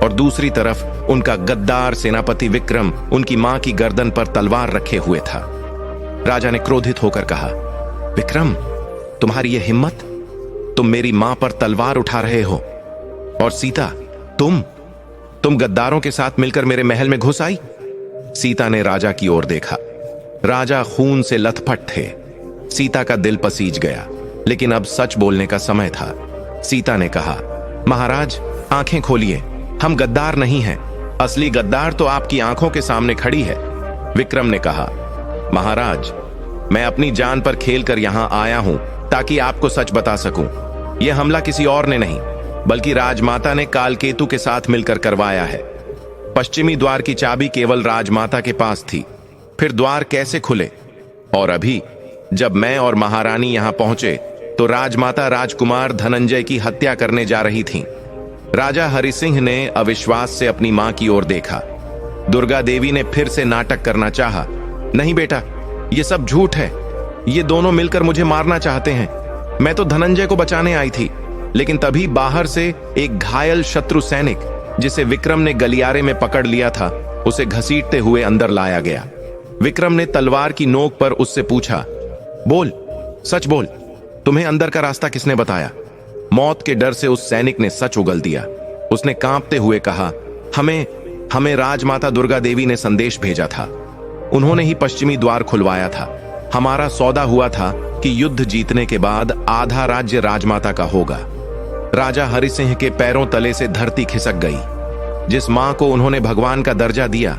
और दूसरी तरफ उनका गद्दार सेनापति विक्रम उनकी मां की गर्दन पर तलवार रखे हुए था। राजा ने क्रोधित होकर कहा, विक्रम, तुम्हारी यह हिम्मत? तुम मेरी मां पर तलवार उठा रहे हो। और सीता, तुम गद्दारों के साथ मिलकर मेरे महल में घुस आई। सीता ने राजा की ओर देखा। राजा खून से लथपथ थे। सीता का दिल पसीज गया, लेकिन अब सच बोलने का समय था। सीता ने कहा, महाराज, आंखें खोलिए, हम गद्दार नहीं हैं। असली गद्दार तो आपकी आंखों के सामने खड़ी है। विक्रम ने कहा, महाराज, मैं अपनी जान पर खेलकर यहां आया हूं ताकि आपको सच बता सकूं। यह हमला किसी और ने नहीं बल्कि राजमाता ने कालकेतु के साथ मिलकर करवाया है। पश्चिमी द्वार की चाबी केवल राजमाता के पास थी, फिर द्वार कैसे खुले? और अभी जब मैं और महारानी यहां पहुंचे तो राजमाता राजकुमार धनंजय की हत्या करने जा रही थीं। राजा हरिसिंह ने अविश्वास से अपनी मां की ओर देखा। दुर्गा देवी ने फिर से नाटक करना चाहा। नहीं बेटा, ये सब झूठ है। ये दोनों मिलकर मुझे मारना चाहते हैं। मैं तो धनंजय को बचाने आई थी। लेकिन तभी बाहर से एक घायल शत्रु सैनिक, जिसे विक्रम ने गलियारे में पकड़ लिया था, उसे घसीटते हुए अंदर लाया गया। विक्रम ने तलवार की नोक पर उससे पूछा, बोल, सच बोल, तुम्हें अंदर का रास्ता किसने बताया? मौत के डर से उस सैनिक ने सच उगल दिया। उसने कांपते हुए कहा, हमें राजमाता दुर्गा देवी ने संदेश भेजा था। उन्होंने ही पश्चिमी द्वार खुलवाया था। हमारा सौदा हुआ था कि युद्ध जीतने के बाद आधा राज्य राजमाता का होगा। राजा हरिसिंह के पैरों तले से धरती खिसक गई। जिस मां को उन्होंने भगवान का दर्जा दिया,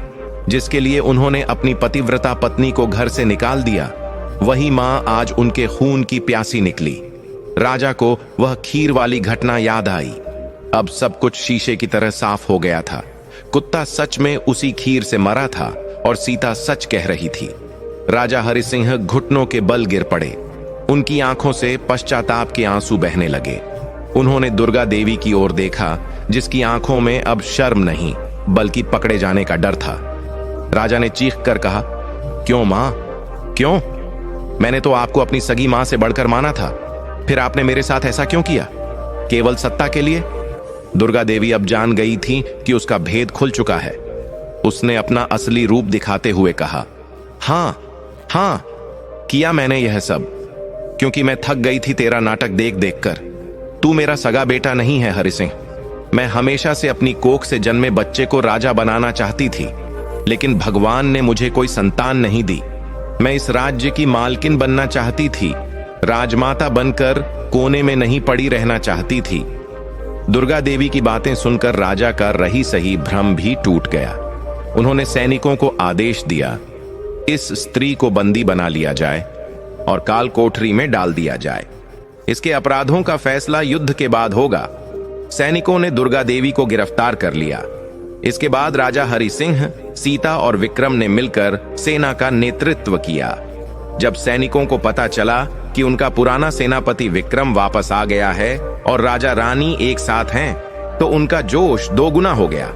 जिसके लिए उन्होंने अपनी पतिव्रता पत्नी को घर से निकाल दिया, वही मां आज उनके खून की प्यासी निकली। राजा को वह खीर वाली घटना याद आई। अब सब कुछ शीशे की तरह साफ हो गया था। कुत्ता सच में उसी खीर से मरा था और सीता सच कह रही थी। राजा हरिसिंह घुटनों के बल गिर पड़े। उनकी आंखों से पश्चाताप के आंसू बहने लगे। उन्होंने दुर्गा देवी की ओर देखा, जिसकी आंखों में अब शर्म नहीं बल्कि पकड़े जाने का डर था। राजा ने चीख कर कहा, क्यों मां, क्यों? मैंने तो आपको अपनी सगी मां से बढ़कर माना था, फिर आपने मेरे साथ ऐसा क्यों किया? केवल सत्ता के लिए? दुर्गा देवी अब जान गई थी कि उसका भेद खुल चुका है। उसने अपना असली रूप दिखाते हुए कहा, हां, किया मैंने यह सब, क्योंकि मैं थक गई थी तेरा नाटक देख देख कर। तू मेरा सगा बेटा नहीं है हरिसिंह। मैं हमेशा से अपनी कोख से जन्मे बच्चे को राजा बनाना चाहती थी, लेकिन भगवान ने मुझे कोई संतान नहीं दी। मैं इस राज्य की मालकिन बनना चाहती थी, राजमाता बनकर कोने में नहीं पड़ी रहना चाहती थी। दुर्गा देवी की बातें सुनकर राजा का रही सही भ्रम भी टूट गया। उन्होंने सैनिकों को आदेश दिया, इस स्त्री को बंदी बना लिया जाए और काल कोठरी में डाल दिया जाए। इसके अपराधों का फैसला युद्ध के बाद होगा। सैनिकों ने दुर्गा देवी को गिरफ्तार कर लिया। इसके बाद राजा हरिसिंह, सीता और विक्रम ने मिलकर सेना का नेतृत्व किया। जब सैनिकों को पता चला कि उनका पुराना सेनापति विक्रम वापस आ गया है और राजा रानी एक साथ हैं, तो उनका जोश दोगुना हो गया।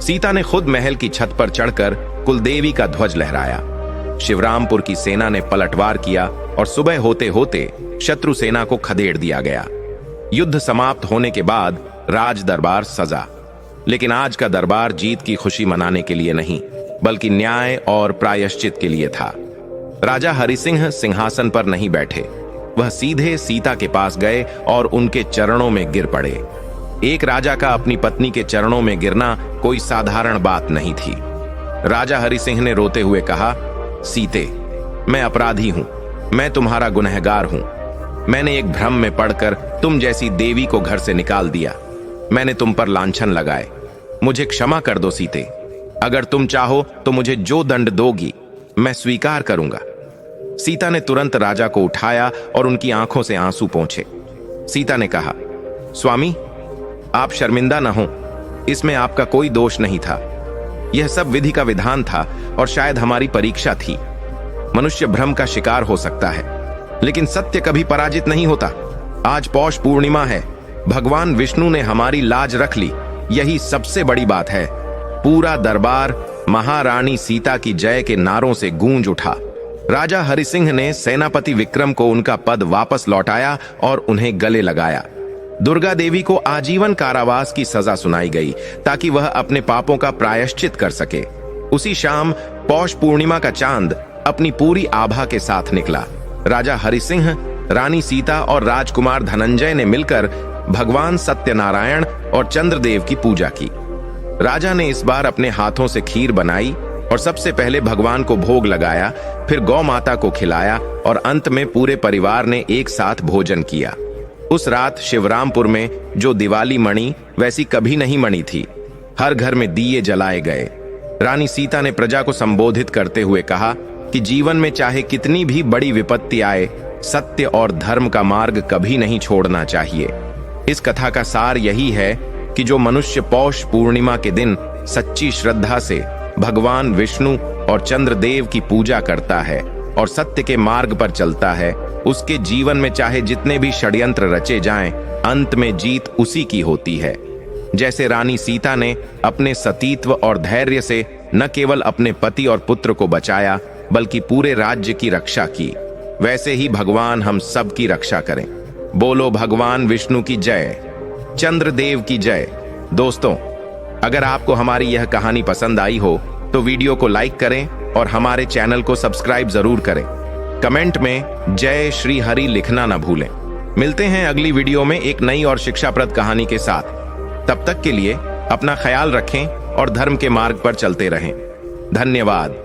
सीता ने खुद महल की छत पर चढ़कर कुलदेवी का ध्वज लहराया। शिवरामपुर की सेना ने पलटवार किया और सुबह होते होते शत्रु सेना को खदेड़ दिया गया। युद्ध समाप्त होने के बाद राज दरबार सजा। लेकिन आज का दरबार जीत की खुशी मनाने के लिए नहीं, बल्कि न्याय और प्रायश्चित के लिए था। राजा हरिसिंह सिंहासन पर नहीं बैठे। वह सीधे सीता के पास गए और उनके चरणों में गिर पड़े। एक राजा का अपनी पत्नी के चरणों में गिरना कोई साधारण बात नहीं थी। राजा हरिसिंह ने रोते हुए कहा, सीते, मैं अपराधी हूं, मैं तुम्हारा गुनहगार हूं। मैंने एक भ्रम में पड़कर तुम जैसी देवी को घर से निकाल दिया। मैंने तुम पर लांछन लगाए। मुझे क्षमा कर दो सीते। अगर तुम चाहो तो मुझे जो दंड दोगी मैं स्वीकार करूंगा। सीता ने तुरंत राजा को उठाया और उनकी आंखों से आंसू पोंछे। सीता ने कहा, स्वामी, आप शर्मिंदा न हो, इसमें आपका कोई दोष नहीं था। यह सब विधि का विधान था और शायद हमारी परीक्षा थी। मनुष्य भ्रम का शिकार हो सकता है, लेकिन सत्य कभी पराजित नहीं होता। आज पौष पूर्णिमा है। भगवान विष्णु ने हमारी लाज रख ली, यही सबसे बड़ी बात है। पूरा दरबार महारानी सीता की जय के नारों से गूंज उठा। राजा हरिसिंह ने सेनापति विक्रम को उनका पद वापस लौटाया और उन्हें गले लगाया। दुर्गा देवी को आजीवन कारावास की सजा सुनाई गई ताकि वह अपने पापों का प्रायश्चित कर सके। उसी शाम पौष पूर्णिमा का चांद अपनी पूरी आभा के साथ निकला। राजा हरिसिंह, रानी सीता और राजकुमार धनंजय ने मिलकर भगवान सत्यनारायण और चंद्रदेव की पूजा की। राजा ने इस बार अपने हाथों से खीर बनाई और सबसे पहले भगवान को भोग लगाया, फिर गौ माता को खिलाया और अंत में पूरे परिवार ने एक साथ भोजन किया। उस रात शिवरामपुर में जो दिवाली मणी वैसी कभी नहीं मणी थी। हर घर में दिए जलाए गए। रानी सीता ने प्रजा को संबोधित करते हुए कहा कि जीवन में चाहे कितनी भी बड़ी विपत्ति आए, सत्य और धर्म का मार्ग कभी नहीं छोड़ना चाहिए। इस कथा का सार यही है कि जो मनुष्य पौष पूर्णिमा के दिन सच्ची श्रद्धा से भगवान विष्णु और चंद्रदेव की पूजा करता है और सत्य के मार्ग पर चलता है, उसके जीवन में चाहे जितने भी षड्यंत्र रचे जाएं, अंत में जीत उसी की होती है। जैसे रानी सीता ने अपने सतीत्व और धैर्य से न केवल अपने पति और पुत्र को बचाया बल्कि पूरे राज्य की रक्षा की, वैसे ही भगवान हम सब की रक्षा करें। बोलो भगवान विष्णु की जय, चंद्रदेव की जय। दोस्तों, अगर आपको हमारी यह कहानी पसंद आई हो तो वीडियो को लाइक करें और हमारे चैनल को सब्सक्राइब जरूर करें। कमेंट में जय श्री हरि लिखना न भूलें। मिलते हैं अगली वीडियो में एक नई और शिक्षाप्रद कहानी के साथ। तब तक के लिए अपना ख्याल रखें और धर्म के मार्ग पर चलते रहें। धन्यवाद।